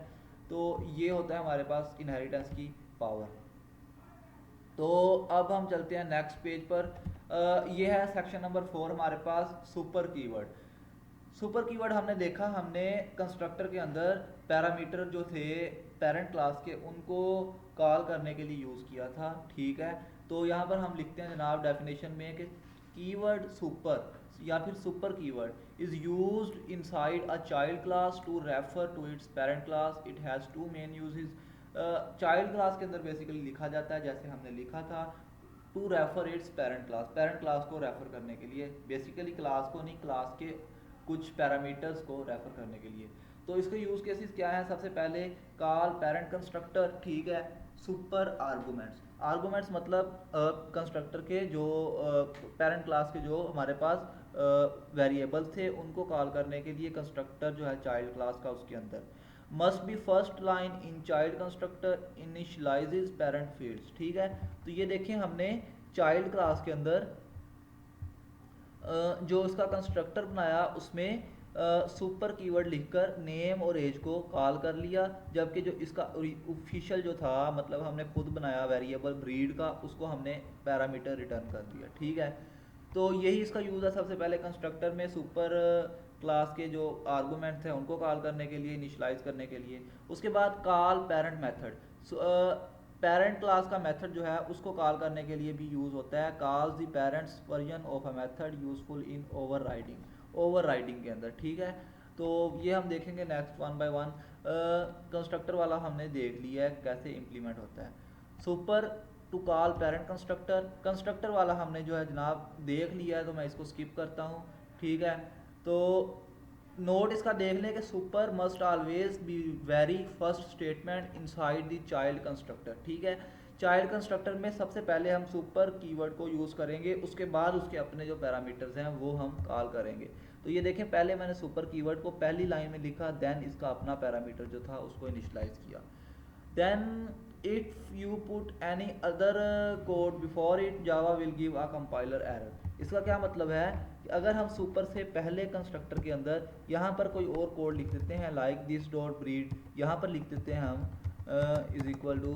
तो ये होता है हमारे पास इनहेरिटेंस की पावर। तो अब हम चलते हैं नेक्स्ट पेज पर। ये है सेक्शन नंबर 4 हमारे पास, सुपर कीवर्ड। सुपर कीवर्ड हमने देखा, हमने कंस्ट्रक्टर के अंदर पैरामीटर जो थे पेरेंट क्लास के उनको कॉल करने के लिए यूज़ किया था। ठीक है, तो यहाँ पर हम लिखते हैं जनाब डेफिनेशन में कि कीवर्ड सुपर या फिर super keyword is used inside a child class to refer to its parent class, it has two main uses. Child class के अंदर बेसिकली लिखा जाता है जैसे हमने लिखा था, to refer its parent class, parent class को रेफर करने के लिए, बेसिकली क्लास को नहीं, क्लास के कुछ पैरामीटर्स को रेफर करने के लिए। तो इसके यूज़ केसेस क्या है? सबसे पहले कॉल पेरेंट कंस्ट्रक्टर। ठीक है, सुपर आर्गूमेंट्स, आर्गूमेंट्स मतलब कंस्ट्रक्टर के जो पेरेंट क्लास के जो हमारे पास वेरिएबल्स थे उनको कॉल करने के लिए कंस्ट्रक्टर जो है चाइल्ड क्लास का उसके अंदर must be first line in child constructor initialises parent fields. ठीक है, तो ये देखें हमने चाइल्ड क्लास के अंदर जो उसका कंस्ट्रक्टर बनाया उसमें सुपर कीवर्ड लिखकर नेम और एज को कॉल कर लिया, जबकि जो इसका ऑफिशियल जो था मतलब हमने खुद बनाया वेरिएबल ब्रीड का, उसको हमने पैरामीटर रिटर्न कर दिया। ठीक है, तो यही इसका यूज़ है सबसे पहले कंस्ट्रक्टर में सुपर क्लास के जो आर्गूमेंट थे उनको कॉल करने के लिए, इनिशलाइज करने के लिए। उसके बाद call parent method, parent class का मेथड जो है उसको कॉल करने के लिए भी यूज़ होता है। Calls the parent's version of a method useful in overriding के अंदर। ठीक है, तो ये हम देखेंगे next one by one. Constructor वाला हमने देख लिया है कैसे इम्प्लीमेंट होता है। Super to call parent constructor, constructor वाला हमने जो है जनाब देख लिया है, तो मैं इसको स्किप करता हूँ। ठीक है, तो नोट इसका देख लें कि super must always be very first statement inside the child constructor. ठीक है, चाइल्ड कंस्ट्रक्टर में सबसे पहले हम सुपर कीवर्ड को यूज़ करेंगे, उसके बाद उसके अपने जो पैरामीटर्स हैं वो हम कॉल करेंगे। तो ये देखें, पहले मैंने सुपर कीवर्ड को पहली लाइन में लिखा, देन इसका अपना पैरामीटर जो था उसको इनिशलाइज किया। then if you put any other code before it, java will give a compiler error। इसका क्या मतलब है कि अगर हम सुपर से पहले कंस्ट्रक्टर के अंदर यहाँ पर कोई और कोड लिख देते हैं लाइक दिस डॉट ब्रीड, यहाँ पर लिख देते हैं हम इज इक्वल टू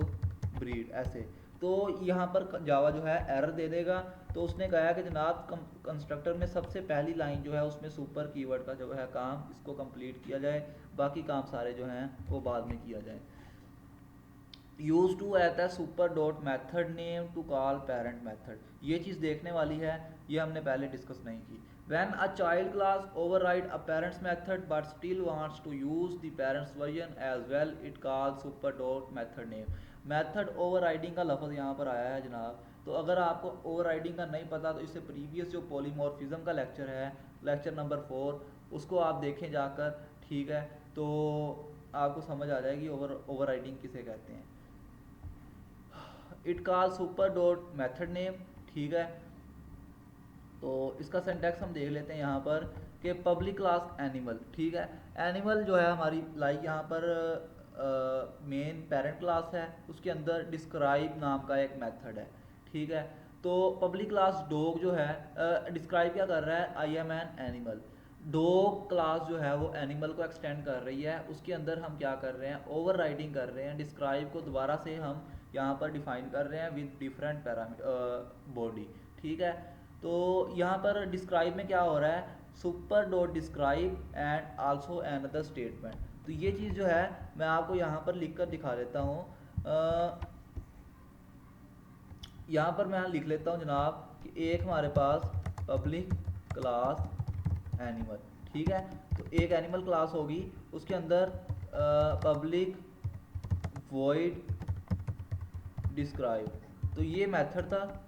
ब्रीड ऐसे, तो यहाँ पर जावा जो है एरर दे देगा। तो उसने कहा कि जनाब कंस्ट्रक्टर में सबसे पहली लाइन जो है उसमें सुपर कीवर्ड का जो है काम इसको कंप्लीट किया जाए, बाकी काम सारे जो हैं वो बाद में किया जाए। यूज टू आता है super dot method name to call parent method, ये चीज़ देखने वाली है, ये हमने पहले डिस्कस नहीं की। When a child class override a parent's method but still wants to use the parent's version as well, it call super dot method name. Method overriding का लफ्ज़ यहाँ पर आया है जनाब, तो अगर आपको ओवरराइडिंग का नहीं पता तो इससे प्रीवियस जो पॉलीमॉर्फिज्म का लेक्चर है, लेक्चर नंबर 4, उसको आप देखें जाकर। ठीक है, तो आपको समझ आ जाएगी ओवरराइडिंग किसे कहते हैं। It call super dot method name. ठीक है, तो इसका सिंटैक्स हम देख लेते हैं यहाँ पर कि पब्लिक क्लास एनिमल। ठीक है, एनिमल जो है हमारी लाइक यहाँ पर मेन पेरेंट क्लास है, उसके अंदर डिस्क्राइब नाम का एक मेथड है। ठीक है, तो पब्लिक क्लास डॉग जो है डिस्क्राइब क्या कर रहा है, I am an animal. Dog class जो है वो एनिमल को एक्सटेंड कर रही है, उसके अंदर हम क्या कर रहे हैं, ओवरराइडिंग कर रहे हैं, डिस्क्राइब को दोबारा से हम यहाँ पर डिफाइन कर रहे हैं विद डिफरेंट पैरामीटर बॉडी। ठीक है, तो यहाँ पर डिस्क्राइब में क्या हो रहा है, super dot describe and also another statement. तो ये चीज़ जो है मैं आपको यहाँ पर लिख कर दिखा देता हूँ। यहाँ पर मैं लिख लेता हूँ जनाब कि एक हमारे पास पब्लिक क्लास एनिमल। ठीक है, तो एक एनिमल क्लास होगी, उसके अंदर पब्लिक वॉइड डिस्क्राइब, तो ये मेथड था,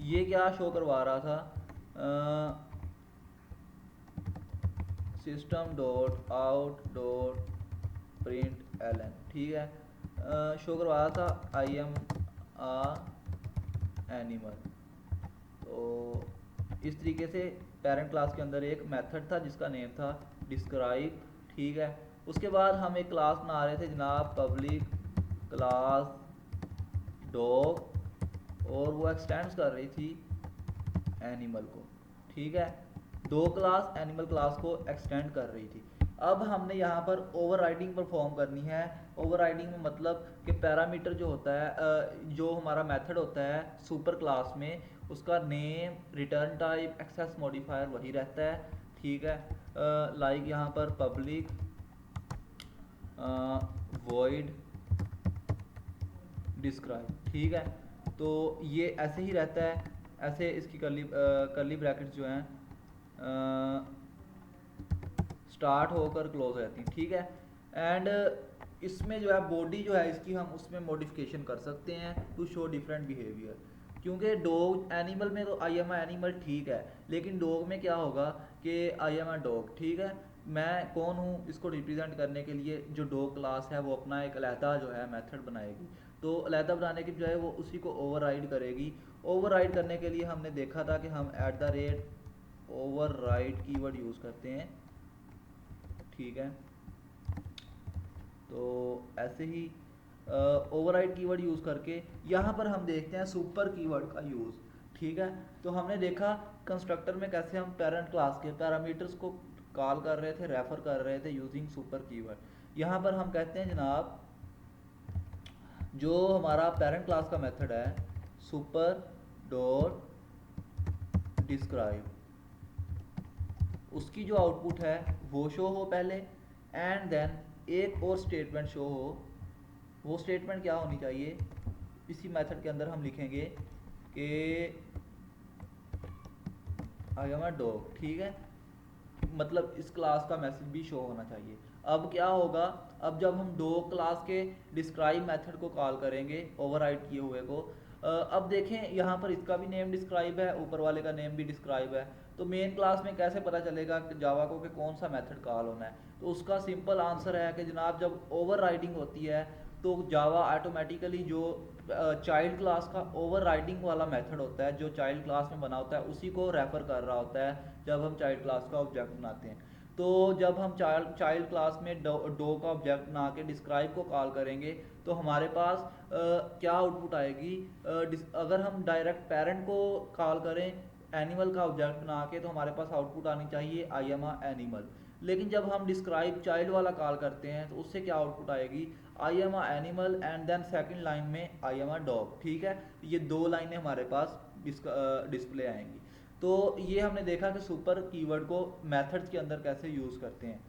ये क्या शो करवा रहा था, system dot out dot print L N, ठीक है। शो करवाया था आई एम आ एनिमल। तो इस तरीके से पेरेंट क्लास के अंदर एक मेथड था जिसका नेम था डिस्क्राइब, ठीक है। उसके बाद हम एक क्लास बना रहे थे जनाब, पब्लिक क्लास डॉग, और वो एक्सटेंड्स कर रही थी एनिमल को, ठीक है। दो क्लास एनिमल क्लास को एक्सटेंड कर रही थी। अब हमने यहाँ पर ओवरराइडिंग परफॉर्म करनी है। ओवरराइडिंग में मतलब कि पैरामीटर जो होता है, जो हमारा मेथड होता है सुपर क्लास में, उसका name, return type, access modifier वही रहता है, ठीक है। लाइक यहाँ पर पब्लिक वॉइड डिस्क्राइब, ठीक है। तो ये ऐसे ही रहता है, ऐसे इसकी कर्ली ब्रैकेट्स जो हैं स्टार्ट होकर क्लोज रहती हैं, ठीक है। एंड इसमें जो है बॉडी जो है इसकी हम उसमें मॉडिफिकेशन कर सकते हैं टू शो डिफरेंट बिहेवियर। क्योंकि डॉग एनिमल में तो आई एम एनिमल ठीक है, लेकिन डॉग में क्या होगा कि आई एम डॉग, ठीक है। मैं कौन हूँ इसको रिप्रेजेंट करने के लिए, जो डॉग क्लास है वो अपना एक अलहदा जो है मेथड बनाएगी। तो अलहदा बनाने की बजाय वो उसी को ओवरराइड करेगी। ओवरराइड करने के लिए हमने देखा था कि हम eight the rate override keyword use करते हैं, ठीक है। तो ऐसे ही ओवरराइड कीवर्ड यूज़ करके यहाँ पर हम देखते हैं सुपर कीवर्ड का यूज़, ठीक है। तो हमने देखा कंस्ट्रक्टर में कैसे हम पेरेंट क्लास के पैरामीटर्स को कॉल कर रहे थे, रेफर कर रहे थे यूजिंग सुपर कीवर्ड। यहाँ पर हम कहते हैं जनाब, जो हमारा पेरेंट क्लास का मेथड है सुपर डॉट डिस्क्राइब, उसकी जो आउटपुट है वो शो हो पहले, एंड देन एक और स्टेटमेंट शो हो। वो स्टेटमेंट क्या होनी चाहिए, इसी मेथड के अंदर हम लिखेंगे कि आई एम अ डॉग, ठीक है। मतलब इस क्लास का मैसेज भी शो होना चाहिए। अब क्या होगा, अब जब हम डॉग क्लास के डिस्क्राइब मेथड को कॉल करेंगे ओवरराइड किए हुए को, अब देखें यहाँ पर इसका भी नेम डिस्क्राइब है, ऊपर वाले का नेम भी डिस्क्राइब है। तो मेन क्लास में कैसे पता चलेगा कि जावा को कि कौन सा मेथड कॉल होना है। तो उसका सिंपल आंसर है कि जनाब जब ओवरराइडिंग होती है तो जावा ऑटोमेटिकली जो चाइल्ड क्लास का ओवरराइडिंग वाला मेथड होता है, जो चाइल्ड क्लास में बना होता है, उसी को रेफर कर रहा होता है जब हम चाइल्ड क्लास का ऑब्जेक्ट बनाते हैं। तो जब हम चाइल्ड क्लास में डो का ऑब्जेक्ट बना के डिस्क्राइब को कॉल करेंगे तो हमारे पास क्या आउटपुट आएगी। अगर हम डायरेक्ट पेरेंट को कॉल करें एनिमल का ऑब्जेक्ट बना के, तो हमारे पास आउटपुट आनी चाहिए आई एम अ एनिमल। लेकिन जब हम डिस्क्राइब चाइल्ड वाला कॉल करते हैं तो उससे क्या आउटपुट आएगी, I am a animal and then second line में आई एम अ डॉग, ठीक है। ये दो लाइनें हमारे पास डिस्प्ले आएंगी। तो ये हमने देखा कि सुपर कीवर्ड को मेथड्स के अंदर कैसे यूज़ करते हैं।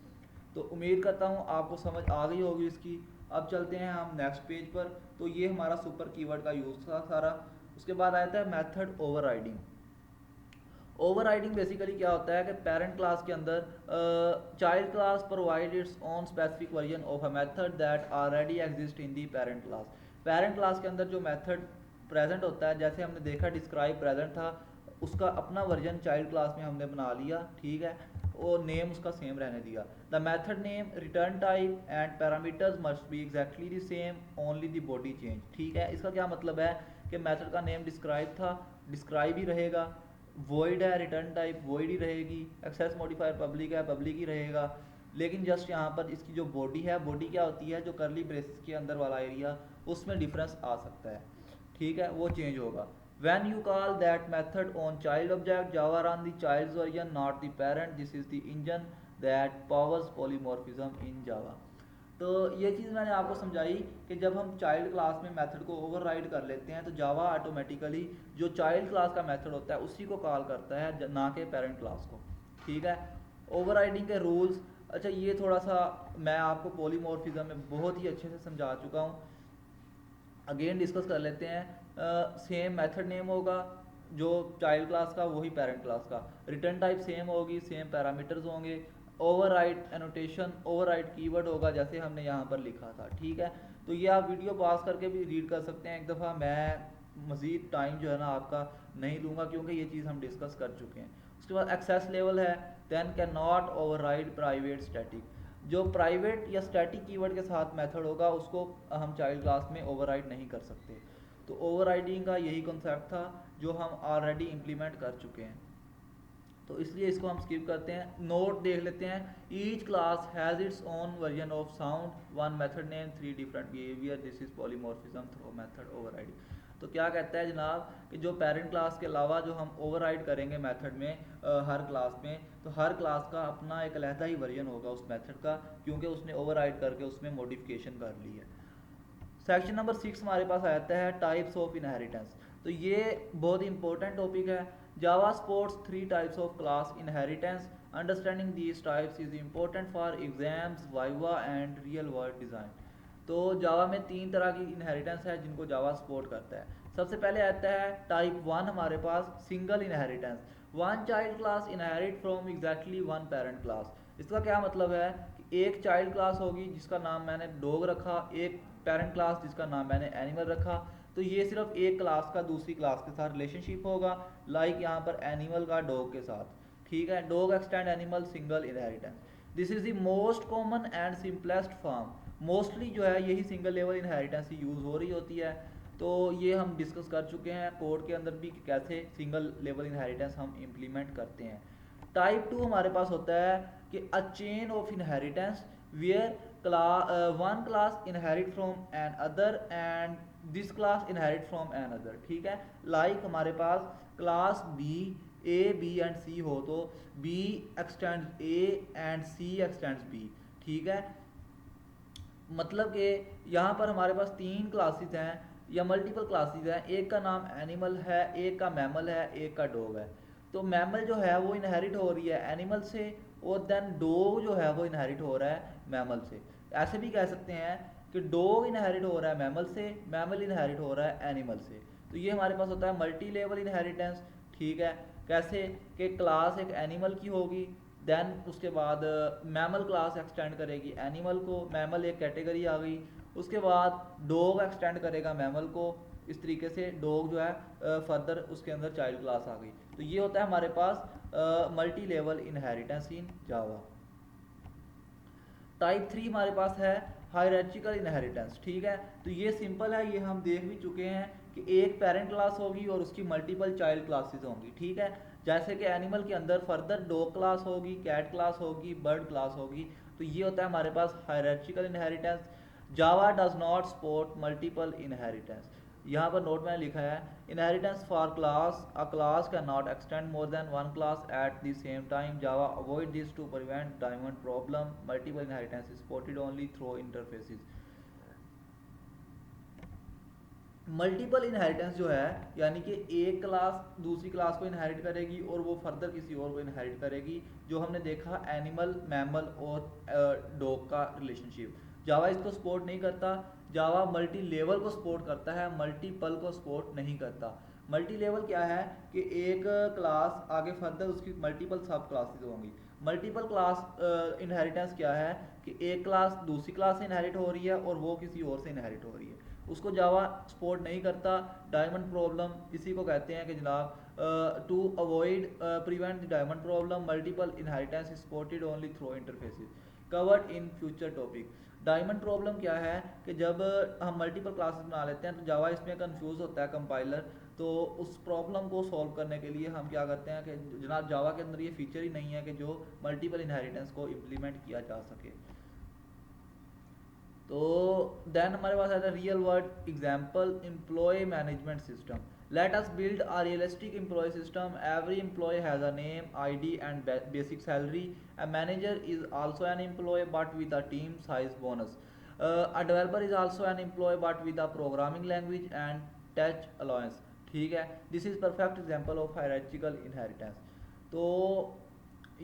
तो उम्मीद करता हूँ आपको समझ आ गई होगी इसकी। अब चलते हैं हम नेक्स्ट पेज पर। तो ये हमारा सुपर कीवर्ड का यूज़ था सारा। उसके बाद आता है मेथड ओवरराइडिंग। ओवरराइडिंग बेसिकली क्या होता है कि पेरेंट क्लास के अंदर child class provide it's own specific version of a method that already exist in the parent class. Parent class के अंदर जो मेथड प्रेजेंट होता है, जैसे हमने देखा डिस्क्राइब प्रेजेंट था, उसका अपना वर्जन चाइल्ड क्लास में हमने बना लिया, ठीक है। और नेम उसका सेम रहने दिया। The method name, return type and parameters must be exactly the same, only the body change, ठीक है। इसका क्या मतलब है कि मेथड का नेम डिस्क्राइब था, डिस्क्राइब ही रहेगा। वॉइड है, रिटर्न टाइप वॉइड ही रहेगी। एक्सेस मॉडिफायर पब्लिक है, पब्लिक ही रहेगा। लेकिन जस्ट यहाँ पर इसकी जो बॉडी है, बॉडी क्या होती है, जो करली ब्रेसेस के अंदर वाला एरिया, उसमें डिफरेंस आ सकता है, ठीक है, वो चेंज होगा। When you call that method on child object, Java run the child's version, not the parent. This is the engine that powers polymorphism in Java. तो ये चीज़ मैंने आपको समझाई कि जब हम चाइल्ड क्लास में मेथड को ओवरराइड कर लेते हैं तो जावा ऑटोमेटिकली जो चाइल्ड क्लास का मेथड होता है उसी को कॉल करता है, ना कि पेरेंट क्लास को, ठीक है। ओवरराइडिंग के रूल्स, अच्छा ये थोड़ा सा मैं आपको पॉलीमॉर्फिज्म में बहुत ही अच्छे से समझा चुका हूँ, अगेन डिस्कस कर लेते हैं। सेम मेथड नेम होगा जो चाइल्ड क्लास का वही पेरेंट क्लास का, रिटर्न टाइप सेम होगी, सेम पैरामीटर्स होंगे, ओवरराइड एनोटेशन, ओवरराइड कीवर्ड होगा जैसे हमने यहाँ पर लिखा था, ठीक है। तो ये आप वीडियो पॉज करके भी रीड कर सकते हैं एक दफ़ा। मैं मज़ीद टाइम जो है ना आपका नहीं लूँगा, क्योंकि ये चीज़ हम डिस्कस कर चुके हैं। उसके बाद एक्सेस लेवल है, then can not override private static. जो प्राइवेट या स्टैटिक कीवर्ड के साथ मेथड होगा उसको हम चाइल्ड क्लास में ओवरराइड नहीं कर सकते। तो ओवरराइडिंग का यही कॉन्सेप्ट था जो हम ऑलरेडी इम्प्लीमेंट कर चुके हैं, तो इसलिए इसको हम स्किप करते हैं। नोट देख लेते हैं। Each class has its own version of sound, one method name, three different behaviour, this is polymorphism through method overriding. तो क्या कहता है जनाब कि जो पेरेंट क्लास के अलावा जो हम ओवरराइड करेंगे मेथड में हर क्लास में, तो हर क्लास का अपना एक अलहदा ही वर्जन होगा उस मेथड का, क्योंकि उसने ओवरराइड करके उसमें मॉडिफिकेशन कर ली है। सेक्शन नंबर 6 हमारे पास आता है टाइप्स ऑफ इनहेरिटेंस। तो ये बहुत इंपॉर्टेंट टॉपिक है। Java supports 3 types of class inheritance. Understanding these types is important for exams, viva and real world design. तो जावा में 3 तरह की इनहेरिटेंस है जिनको जावा सपोर्ट करता है। सबसे पहले आता है टाइप 1 हमारे पास single inheritance. One child class inherit from exactly one parent class. इसका क्या मतलब है कि एक चाइल्ड क्लास होगी जिसका नाम मैंने डॉग रखा, एक पेरेंट क्लास जिसका नाम मैंने एनिमल रखा। तो ये सिर्फ एक क्लास का दूसरी क्लास के साथ रिलेशनशिप होगा, लाइक यहाँ पर एनिमल का डॉग के साथ। ठीक है, dog extend animal single inheritance. This is the most common and simplest form. Mostly जो है यही सिंगल लेवल इनहेरिटेंस यूज़ हो रही होती है। तो ये हम डिस्कस कर चुके हैं कोड के अंदर भी कि कैसे सिंगल लेवल इनहेरिटेंस हम इम्प्लीमेंट करते हैं। टाइप 2 हमारे पास होता है कि a chain of inheritance where one class inherit from an other and this class inherit from another। ठीक है, लाइक हमारे पास class B A B and C हो तो B extends A and C extends B. ठीक है, मतलब कि यहाँ पर हमारे पास 3 क्लासेस हैं या मल्टीपल क्लासेस हैं। एक का नाम एनिमल है, एक का मैमल है, एक का डॉग है। तो मैमल जो है वो इनहेरिट हो रही है एनिमल से, और देन डॉग जो है वो इनहेरिट हो रहा है मैमल से। ऐसे भी कह सकते हैं कि डॉग इनहेरिट हो रहा है मैमल से, मैमल इनहेरिट हो रहा है एनिमल से। तो ये हमारे पास होता है मल्टी लेवल इनहेरिटेंस। ठीक है, कैसे कि क्लास एक एनिमल की होगी, देन उसके बाद मैमल क्लास एक्सटेंड करेगी एनिमल को, मैमल एक कैटेगरी आ गई। उसके बाद डॉग एक्सटेंड करेगा मैमल को, इस तरीके से डॉग जो है फर्दर उसके अंदर चाइल्ड क्लास आ गई। तो ये होता है हमारे पास multi level inheritance in Java. Type 3 हमारे पास है हायरार्चिकल इनहेरिटेंस। ठीक है, तो ये सिंपल है, ये हम देख भी चुके हैं कि एक पेरेंट क्लास होगी और उसकी मल्टीपल चाइल्ड क्लासेस होंगी। ठीक है, जैसे कि एनिमल के अंदर फर्दर डॉग क्लास होगी, कैट क्लास होगी, बर्ड क्लास होगी। तो ये होता है हमारे पास hierarchical inheritance. Java does not support multiple inheritance. यहाँ पर नोट में लिखा है inheritance for class, a class can not extend more than one class at the same time. Java avoid this to prevent diamond problem. Multiple inheritance is supported only through interfaces. Multiple inheritance जो है यानी कि एक क्लास दूसरी क्लास को इनहेरिट करेगी और वो फर्दर किसी और को इनहेरिट करेगी, जो हमने देखा एनिमल, मैमल और डॉग का रिलेशनशिप। जावा इसको सपोर्ट नहीं करता। जावा मल्टी लेवल को सपोर्ट करता है, मल्टीपल को सपोर्ट नहीं करता। मल्टी लेवल क्या है कि एक क्लास आगे फर्दर उसकी मल्टीपल सब क्लासेस होंगी। मल्टीपल क्लास इनहेरिटेंस क्या है कि एक क्लास दूसरी क्लास से इनहेरिट हो रही है और वो किसी और से इनहेरिट हो रही है, उसको जावा सपोर्ट नहीं करता। डायमंड प्रॉब्लम इसी को कहते हैं कि जनाब to avoid prevent the diamond problem multiple inheritance is supported only through interfaces covered in future topic. Diamond problem क्या है कि जब हम मल्टीपल क्लासेस बना लेते हैं तो जावा इसमें कंफ्यूज होता है कंपाइलर। तो उस प्रॉब्लम को सॉल्व करने के लिए हम क्या करते हैं कि जनाब जावा के अंदर ये फीचर ही नहीं है कि जो मल्टीपल इनहेरिटेंस को इम्प्लीमेंट किया जा सके। तो देन हमारे पास आता है real world example employee management system. Let us build a realistic employee system. Every employee has a name, ID and basic salary. A manager is also an employee but with a team size bonus. A developer is also an employee but with a programming language and touch allowance. ठीक है, this is perfect example of hierarchical inheritance. तो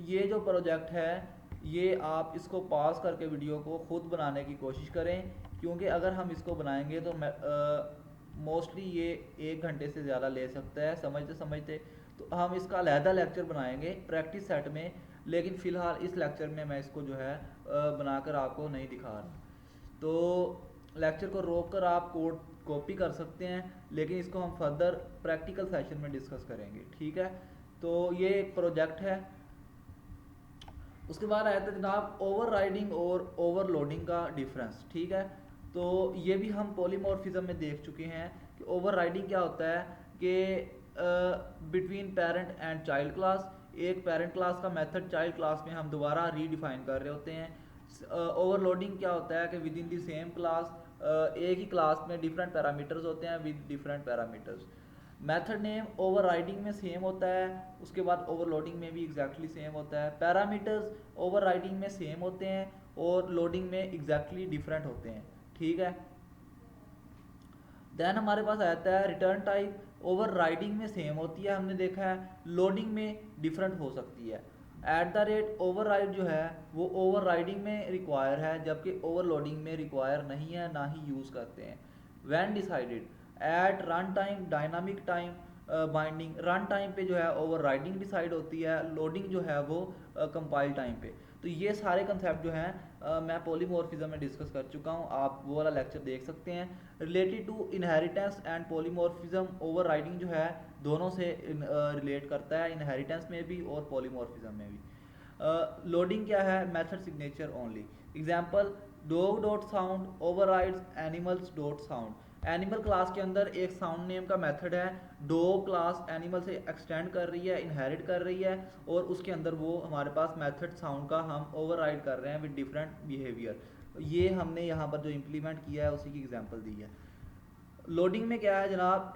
ये जो प्रोजेक्ट है ये आप इसको पास करके वीडियो को ख़ुद बनाने की कोशिश करें, क्योंकि अगर हम इसको बनाएंगे तो मोस्टली ये 1 घंटे से ज़्यादा ले सकता है समझते समझते। तो हम इसका अलहदा लेक्चर बनाएंगे प्रैक्टिस सेट में, लेकिन फ़िलहाल इस लेक्चर में मैं इसको जो है बनाकर आपको नहीं दिखा रहा। तो लेक्चर को रोक कर आप कोड कॉपी कर सकते हैं, लेकिन इसको हम फर्दर प्रैक्टिकल सेशन में डिस्कस करेंगे, ठीक है। तो ये एक प्रोजेक्ट है। उसके बाद आया था जनाब ओवरराइडिंग और ओवरलोडिंग का डिफरेंस, ठीक है। तो ये भी हम पॉलीमॉर्फिज्म में देख चुके हैं कि ओवरराइडिंग क्या होता है कि between parent and child class, एक पेरेंट क्लास का मेथड चाइल्ड क्लास में हम दोबारा रीडिफाइन कर रहे होते हैं। ओवरलोडिंग क्या होता है कि with in the same class एक ही क्लास में डिफरेंट पैरामीटर्स होते हैं with different parameters. Method name overriding में सेम होता है, उसके बाद ओवरलोडिंग में भी एग्जैक्टली सेम होता है। पैरामीटर्स ओवरराइडिंग में सेम होते हैं और लोडिंग में एग्जैक्टली डिफरेंट होते हैं, ठीक है। देन हमारे पास आता है रिटर्न टाइप, ओवरराइडिंग में सेम होती है, हमने देखा है, लोडिंग में डिफरेंट हो सकती है। एट द रेट ओवरराइड जो है वो ओवरराइडिंग में रिक्वायर है, जबकि ओवरलोडिंग में रिक्वायर नहीं है, ना ही यूज़ करते हैं। When decided at run time dynamic time binding, run time पे जो है ओवरराइडिंग डिसाइड होती है, लोडिंग जो है वो कंपाइल टाइम पे। तो ये सारे कंसेप्ट जो हैं मैं पॉलीमॉर्फिज्म में डिस्कस कर चुका हूँ, आप वो वाला लेक्चर देख सकते हैं। Related to inheritance and polymorphism, overriding जो है दोनों से रिलेट करता है, इनहेरिटेंस में भी और पॉलीमॉर्फिज्म में भी। लोडिंग क्या है, method signature only. Example dog dot sound overrides animals dot sound. Animal class के अंदर एक साउंड नेम का मेथड है, डॉग क्लास एनिमल से एक्सटेंड कर रही है, इनहेरिट कर रही है, और उसके अंदर वो हमारे पास मेथड साउंड का हम ओवरराइड कर रहे हैं विद डिफरेंट बिहेवियर। ये हमने यहाँ पर जो इम्प्लीमेंट किया है उसी की एग्जांपल दी है। लोडिंग में क्या है जनाब,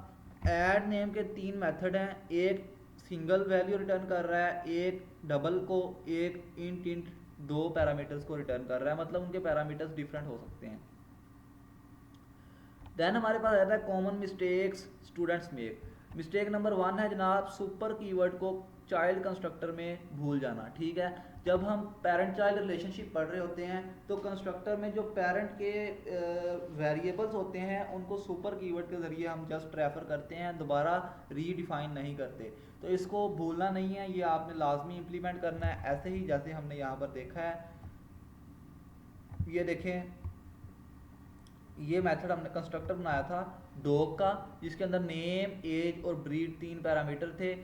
ऐड नेम के 3 मेथड हैं, एक सिंगल वैल्यू रिटर्न कर रहा है, एक डबल को, एक इंट 2 पैरामीटर्स को रिटर्न कर रहा है, मतलब उनके पैरामीटर्स डिफरेंट हो सकते हैं। देन हमारे पास आता है common mistakes students make. Mistake number 1 है जनाब सुपर कीवर्ड को चाइल्ड कंस्ट्रक्टर में भूल जाना, ठीक है। जब हम पेरेंट चाइल्ड रिलेशनशिप पढ़ रहे होते हैं तो कंस्ट्रक्टर में जो पेरेंट के वेरिएबल्स होते हैं उनको सुपर कीवर्ड के ज़रिए हम जस्ट रेफर करते हैं, दोबारा रीडिफाइन नहीं करते। तो इसको भूलना नहीं है, ये आपने लाजमी इम्प्लीमेंट करना है, ऐसे ही जैसे हमने यहाँ पर देखा है। ये देखें, ये मेथड हमने कंस्ट्रक्टर बनाया था डॉग का, जिसके अंदर नेम एज और ब्रीड 3 पैरामीटर थे।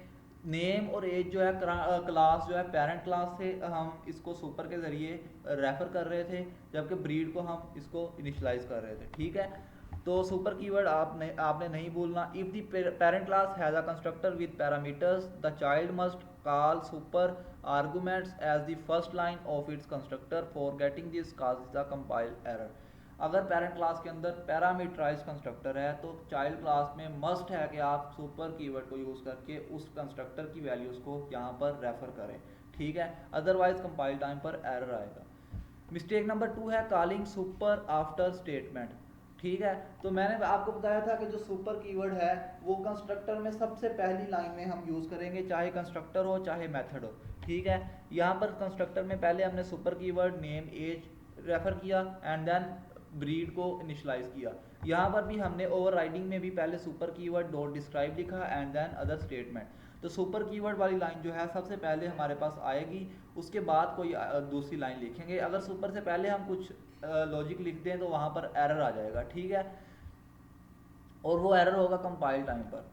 नेम और एज जो है क्लास जो है पेरेंट क्लास से हम इसको सुपर के ज़रिए रेफर कर रहे थे, जबकि ब्रीड को हम इसको इनिशलाइज कर रहे थे, ठीक है। तो सुपर कीवर्ड आपने नहीं भूलना। If the parent class has a constructor with parameters the child must call super arguments as the first line of its constructor, forgetting this causes the compile error. अगर पेरेंट क्लास के अंदर पैरामीटराइज कंस्ट्रक्टर है तो चाइल्ड क्लास में मस्ट है कि आप सुपर कीवर्ड को यूज़ करके उस कंस्ट्रक्टर की वैल्यूज़ को यहाँ पर रेफर करें, ठीक है, अदरवाइज कंपाइल टाइम पर एरर आएगा। मिस्टेक नंबर 2 है कॉलिंग सुपर आफ्टर स्टेटमेंट, ठीक है। तो मैंने आपको बताया था कि जो सुपर कीवर्ड है वो कंस्ट्रक्टर में सबसे पहली लाइन में हम यूज़ करेंगे, चाहे कंस्ट्रक्टर हो चाहे मेथड हो, ठीक है। यहाँ पर कंस्ट्रक्टर में पहले हमने super keyword name age refer किया एंड देन ब्रीड को इनिशलाइज किया। यहाँ पर भी हमने ओवरराइडिंग में भी पहले सुपर कीवर्ड डॉट डिस्क्राइब लिखा एंड देन अदर स्टेटमेंट। तो सुपर कीवर्ड वाली लाइन जो है सबसे पहले हमारे पास आएगी, उसके बाद कोई दूसरी लाइन लिखेंगे। अगर सुपर से पहले हम कुछ लॉजिक लिख दें तो वहाँ पर एरर आ जाएगा, ठीक है, और वो एरर होगा कंपाइल टाइम पर।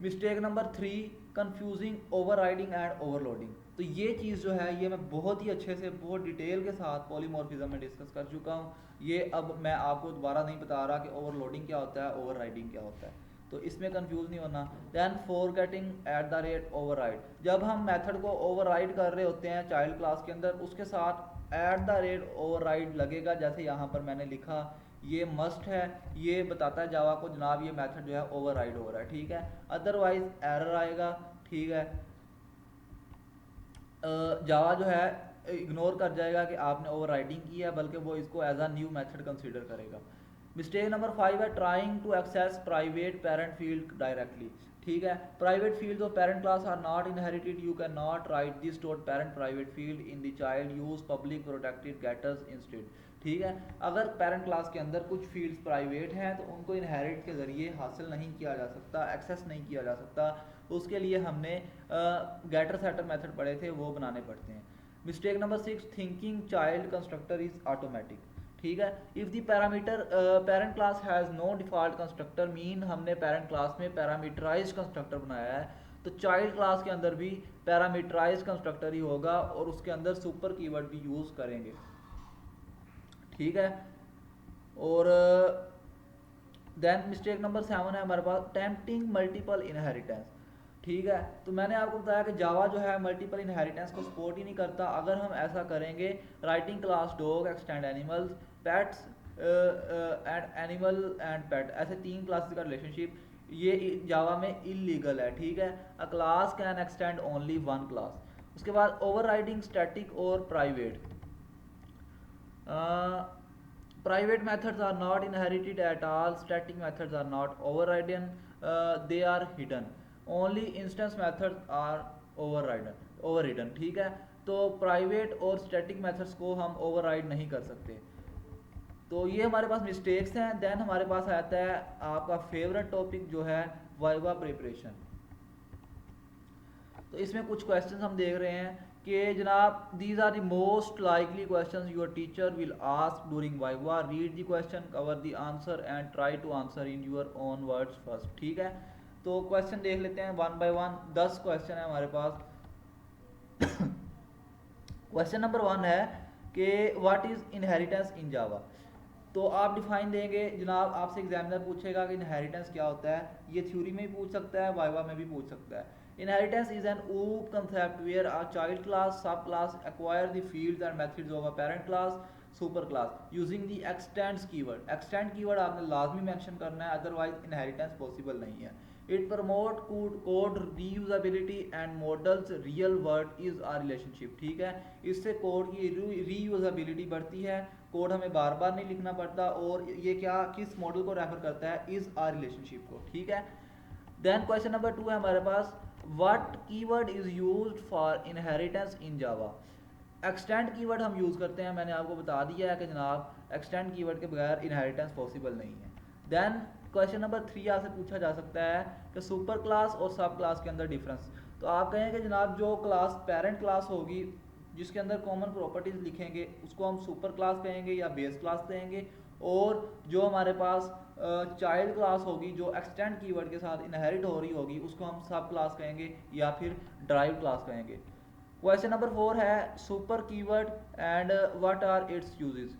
Mistake number 3 confusing overriding and overloading. तो ये चीज़ जो है ये मैं बहुत ही अच्छे से बहुत डिटेल के साथ पॉलीमॉर्फिज्म में डिस्कस कर चुका हूँ। ये अब मैं आपको दोबारा नहीं बता रहा कि ओवरलोडिंग क्या होता है, ओवरराइडिंग क्या होता है, तो इसमें कंफ्यूज नहीं होना। Then forgetting at the rate override, जब हम मेथड को ओवरराइड कर रहे होते हैं चाइल्ड क्लास के अंदर, उसके साथ एट द रेट ओवरराइड लगेगा, जैसे यहाँ पर मैंने लिखा, ये मस्ट है, ये बताता है जावा को जनाब ये मेथड जो है ओवरराइड हो रहा है, ठीक है, अदरवाइज एरर आएगा, ठीक है। जावा जो है इग्नोर कर जाएगा कि आपने ओवरराइडिंग की है, बल्कि वो इसको as a new method consider करेगा। मिस्टेक नंबर 5 है trying to access private parent field directly, ठीक है। Private field of parent class are not inherited, you can not write this dot parent private field in the child, use public protected getters instead, ठीक है। अगर पेरेंट क्लास के अंदर कुछ फील्ड्स प्राइवेट हैं तो उनको इनहेरिट के ज़रिए हासिल नहीं किया जा सकता, एक्सेस नहीं किया जा सकता, उसके लिए हमने गेटर सेटर मेथड पढ़े थे, वो बनाने पड़ते हैं। Mistake number 6 thinking child constructor is automatic, ठीक है। If the parameter parent class has no default constructor, mean हमने पेरेंट क्लास में पैरामीटराइज कंस्ट्रक्टर बनाया है, तो चाइल्ड क्लास के अंदर भी पैरामीटराइज कंस्ट्रक्टर ही होगा और उसके अंदर सुपर कीवर्ड भी यूज़ करेंगे, ठीक है। और देन मिस्टेक नंबर 7 है हमारे पास टेम्पटिंग मल्टीपल इनहेरिटेंस, ठीक है। तो मैंने आपको बताया कि जावा जो है मल्टीपल इनहेरिटेंस को सपोर्ट ही नहीं करता। अगर हम ऐसा करेंगे, writing class dog extend animals pets and animal and pet, ऐसे 3 क्लासेस का रिलेशनशिप ये जावा में इलीगल है, ठीक है। अ class can extend only one class. उसके बाद ओवरराइडिंग स्टैटिक और private, private methods are not inherited at all, static methods are not overridden, they are hidden, only instance methods are overridden, ठीक है। तो प्राइवेट और स्टैटिक मेथड्स को हम ओवरराइड नहीं कर सकते। तो ये हमारे पास मिस्टेक्स हैं। देन हमारे पास आता है आपका फेवरेट टॉपिक जो है वाइवा प्रिपरेशन। तो इसमें कुछ क्वेश्चंस हम देख रहे हैं कि जनाब these are the most likely questions your teacher will ask during viva, read the question, cover the answer and try to answer in your own words first, ठीक है। तो क्वेश्चन देख लेते हैं वन बाय वन। 10 क्वेश्चन है हमारे पास। क्वेश्चन नंबर 1 है कि व्हाट इज इनहेरिटेंस इन जावा। तो आप डिफाइन देंगे, जनाब आपसे एग्जामिनर पूछेगा कि इनहेरिटेंस क्या होता है, ये थ्योरी में भी पूछ सकता है, वाइवा में भी पूछ सकता है। Inheritance is an OOP concept where a child class, subclass acquire the fields and methods of a parent class, super class using the extends keyword. Extend keyword आपने लाजमी मेंशन करना है, अदरवाइज इनहेरिटेंस पॉसिबल नहीं है। It promote code reusability and models real world is a relationship, ठीक है। इससे कोड की रीयूजेबिलिटी बढ़ती है, कोड हमें बार बार नहीं लिखना पड़ता, और ये क्या किस मॉडल को रेफर करता है, इज आ रिलेशनशिप को, ठीक है। देन क्वेश्चन नंबर 2 है हमारे पास, what keyword is used for inheritance in Java. Extend keyword हम यूज़ करते हैं, मैंने आपको बता दिया है कि जनाब एक्सटेंड कीवर्ड के बगैर इनहेरिटेंस पॉसिबल नहीं है। देन क्वेश्चन नंबर 3 आपसे पूछा जा सकता है कि सुपर क्लास और सब क्लास के अंदर डिफरेंस। तो आप कहें कि जनाब जो क्लास पेरेंट क्लास होगी जिसके अंदर कॉमन प्रॉपर्टीज लिखेंगे उसको हम सुपर क्लास कहेंगे या बेस क्लास कहेंगे, और जो हमारे पास चाइल्ड क्लास होगी जो एक्सटेंड कीवर्ड के साथ इनहेरिट हो रही होगी उसको हम सब क्लास कहेंगे या फिर ड्राइव क्लास कहेंगे। क्वेश्चन नंबर 4 है super keyword and what are its uses.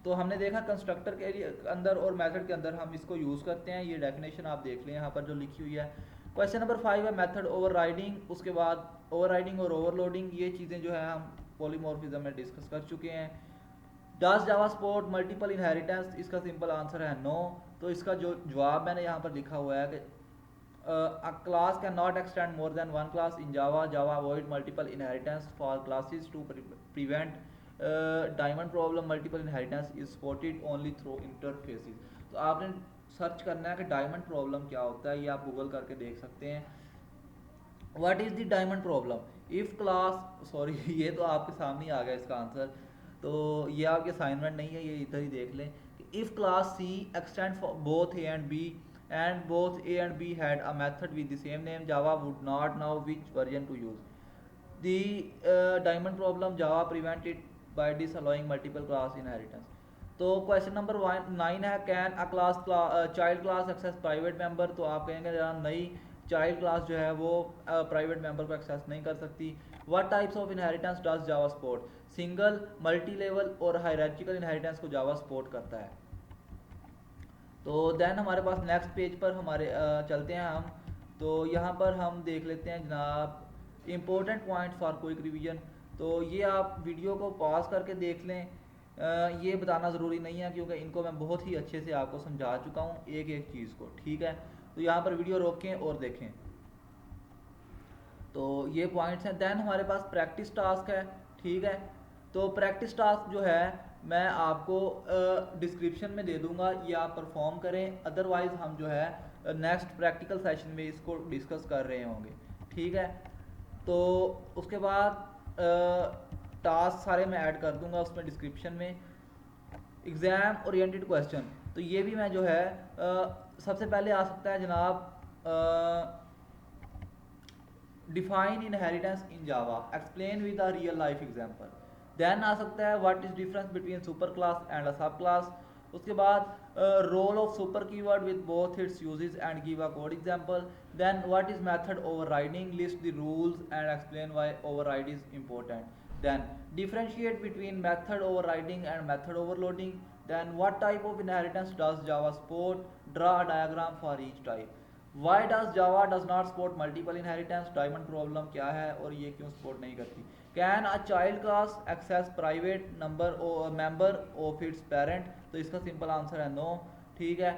तो हमने देखा कंस्ट्रक्टर के अंदर और मेथड के अंदर हम इसको यूज़ करते हैं, ये डेफिनेशन आप देख लें यहाँ पर जो लिखी हुई है। क्वेश्चन नंबर 5 है मेथड ओवरराइडिंग, उसके बाद ओवरराइडिंग और ओवरलोडिंग, ये चीज़ें जो है हम पॉलीमॉर्फिज्म में डिस्कस कर चुके हैं। Does Java support multiple inheritance, इसका सिंपल आंसर है नो। तो इसका जो जवाब मैंने यहाँ पर लिखा हुआ है कि a class cannot extend more than one class in Java. Java avoid multiple inheritance for classes to prevent diamond problem. Multiple inheritance is supported only through interfaces. तो आपने सर्च करना है कि डायमंड प्रॉब्लम क्या होता है, ये आप गूगल करके देख सकते हैं। What is the diamond problem if class, sorry ये तो आपके सामने आ गया इसका आंसर, तो ये आपके असाइनमेंट नहीं है, ये इधर ही देख लें। If class C extend for both A and B and both A and B had a method with the same name, Java would not know which version to use. The diamond problem Java prevented by disallowing multiple class inheritance. तो क्वेश्चन नंबर 9 है can a child class access private member. तो आप कहेंगे जनाब नई चाइल्ड क्लास जो है वो प्राइवेट मेंबर को एक्सेस नहीं कर सकती। What types of inheritance does Java support, single, multi level और हायरार्चिकल इनहेरिटेंस को जावा सपोर्ट करता है। तो देन हमारे पास नेक्स्ट पेज पर हमारे चलते हैं हम। तो यहाँ पर हम देख लेते हैं जनाब important point for quick revision. तो ये आप वीडियो को पॉज करके देख लें, ये बताना ज़रूरी नहीं है क्योंकि इनको मैं बहुत ही अच्छे से आपको समझा चुका हूँ एक एक चीज़ को, ठीक है। तो यहाँ पर वीडियो रोकें और देखें। तो ये पॉइंट्स हैं। देन हमारे पास प्रैक्टिस टास्क है, ठीक है। तो प्रैक्टिस टास्क जो है मैं आपको डिस्क्रिप्शन में दे दूंगा, ये आप परफॉर्म करें, अदरवाइज़ हम जो है नेक्स्ट प्रैक्टिकल सेशन में इसको डिस्कस कर रहे होंगे, ठीक है। तो उसके बाद टास्क सारे मैं ऐड कर दूंगा उसमें डिस्क्रिप्शन में। एग्ज़ाम ओरिएंटेड क्वेश्चन, तो ये भी मैं जो है सबसे पहले आ सकता है जनाब define inheritance in Java, explain with a real life example. Then आ सकता है what is difference between super class and a sub class. उसके बाद role of super keyword with both its uses and give a code example. Then what is method overriding, list the rules and explain why override is important. Then differentiate between method overriding and method overloading. Then what type of inheritance does Java support? Draw a diagram for each type. Why does Java does not support multiple inheritance? Diamond problem क्या है और ये क्यों support नहीं करती? Can a child class access private number or member of its parent? तो इसका simple answer है no। ठीक है,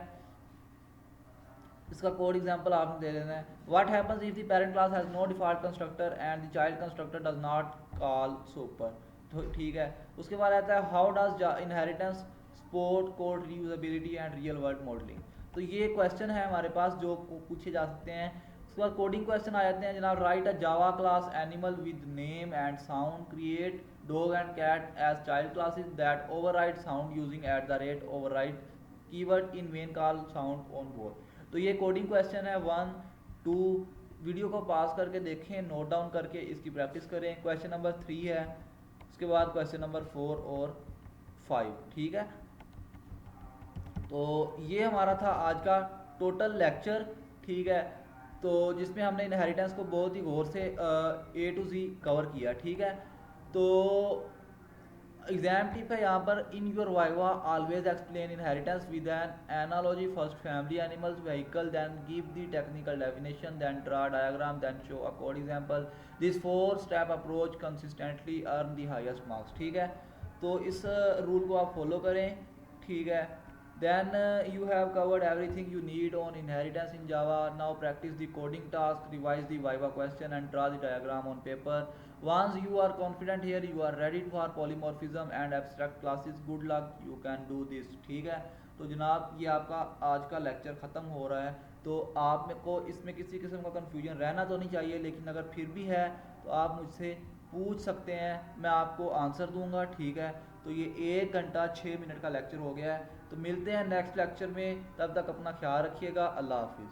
इसका कोड एग्जांपल आपने दे देना है। What happens if the parent class has no default constructor and the child constructor does not call super. तो ठीक है, उसके बाद आता है how does inheritance support code reusability and real world modelling. तो ये क्वेश्चन है हमारे पास जो पूछे जा सकते हैं। उसके बाद कोडिंग क्वेश्चन आ जाते हैं जनाब। Write a Java class animal with name and sound, create dog and cat as child classes that override sound using at the rate override keyword in main call sound on board. तो ये कोडिंग क्वेश्चन है 1, 2। वीडियो को पास करके देखें, नोट डाउन करके इसकी प्रैक्टिस करें। क्वेश्चन नंबर 3 है, उसके बाद क्वेश्चन नंबर 4 और 5। ठीक है, तो ये हमारा था आज का टोटल लेक्चर। ठीक है, तो जिसमें हमने इनहेरिटेंस को बहुत ही गौर से A to Z कवर किया। ठीक है, तो एग्जाम टिप है यहाँ पर। In your viva always explain inheritance with an analogy, first family animals vehicle, then give the technical definition, then draw diagram, then show a code example. This 4 step approach consistently earn the highest marks. ठीक है, तो इस रूल को आप फॉलो करें। ठीक है, then you have covered everything you need on inheritance in Java. Now practice the coding task, revise the viva question and draw the diagram on paper. Once you are confident here, you are ready for polymorphism and abstract classes. Good luck, you can do this। ठीक है, तो जनाब ये आपका आज का लेक्चर ख़त्म हो रहा है। तो आप में को इसमें किसी किस्म का कन्फ्यूजन रहना तो नहीं चाहिए, लेकिन अगर फिर भी है तो आप मुझसे पूछ सकते हैं, मैं आपको आंसर दूंगा। ठीक है, तो ये 1 घंटा 6 मिनट का लेक्चर हो गया है। तो मिलते हैं नेक्स्ट लेक्चर में, तब तक अपना ख्याल रखिएगा। अल्लाह हाफिज़।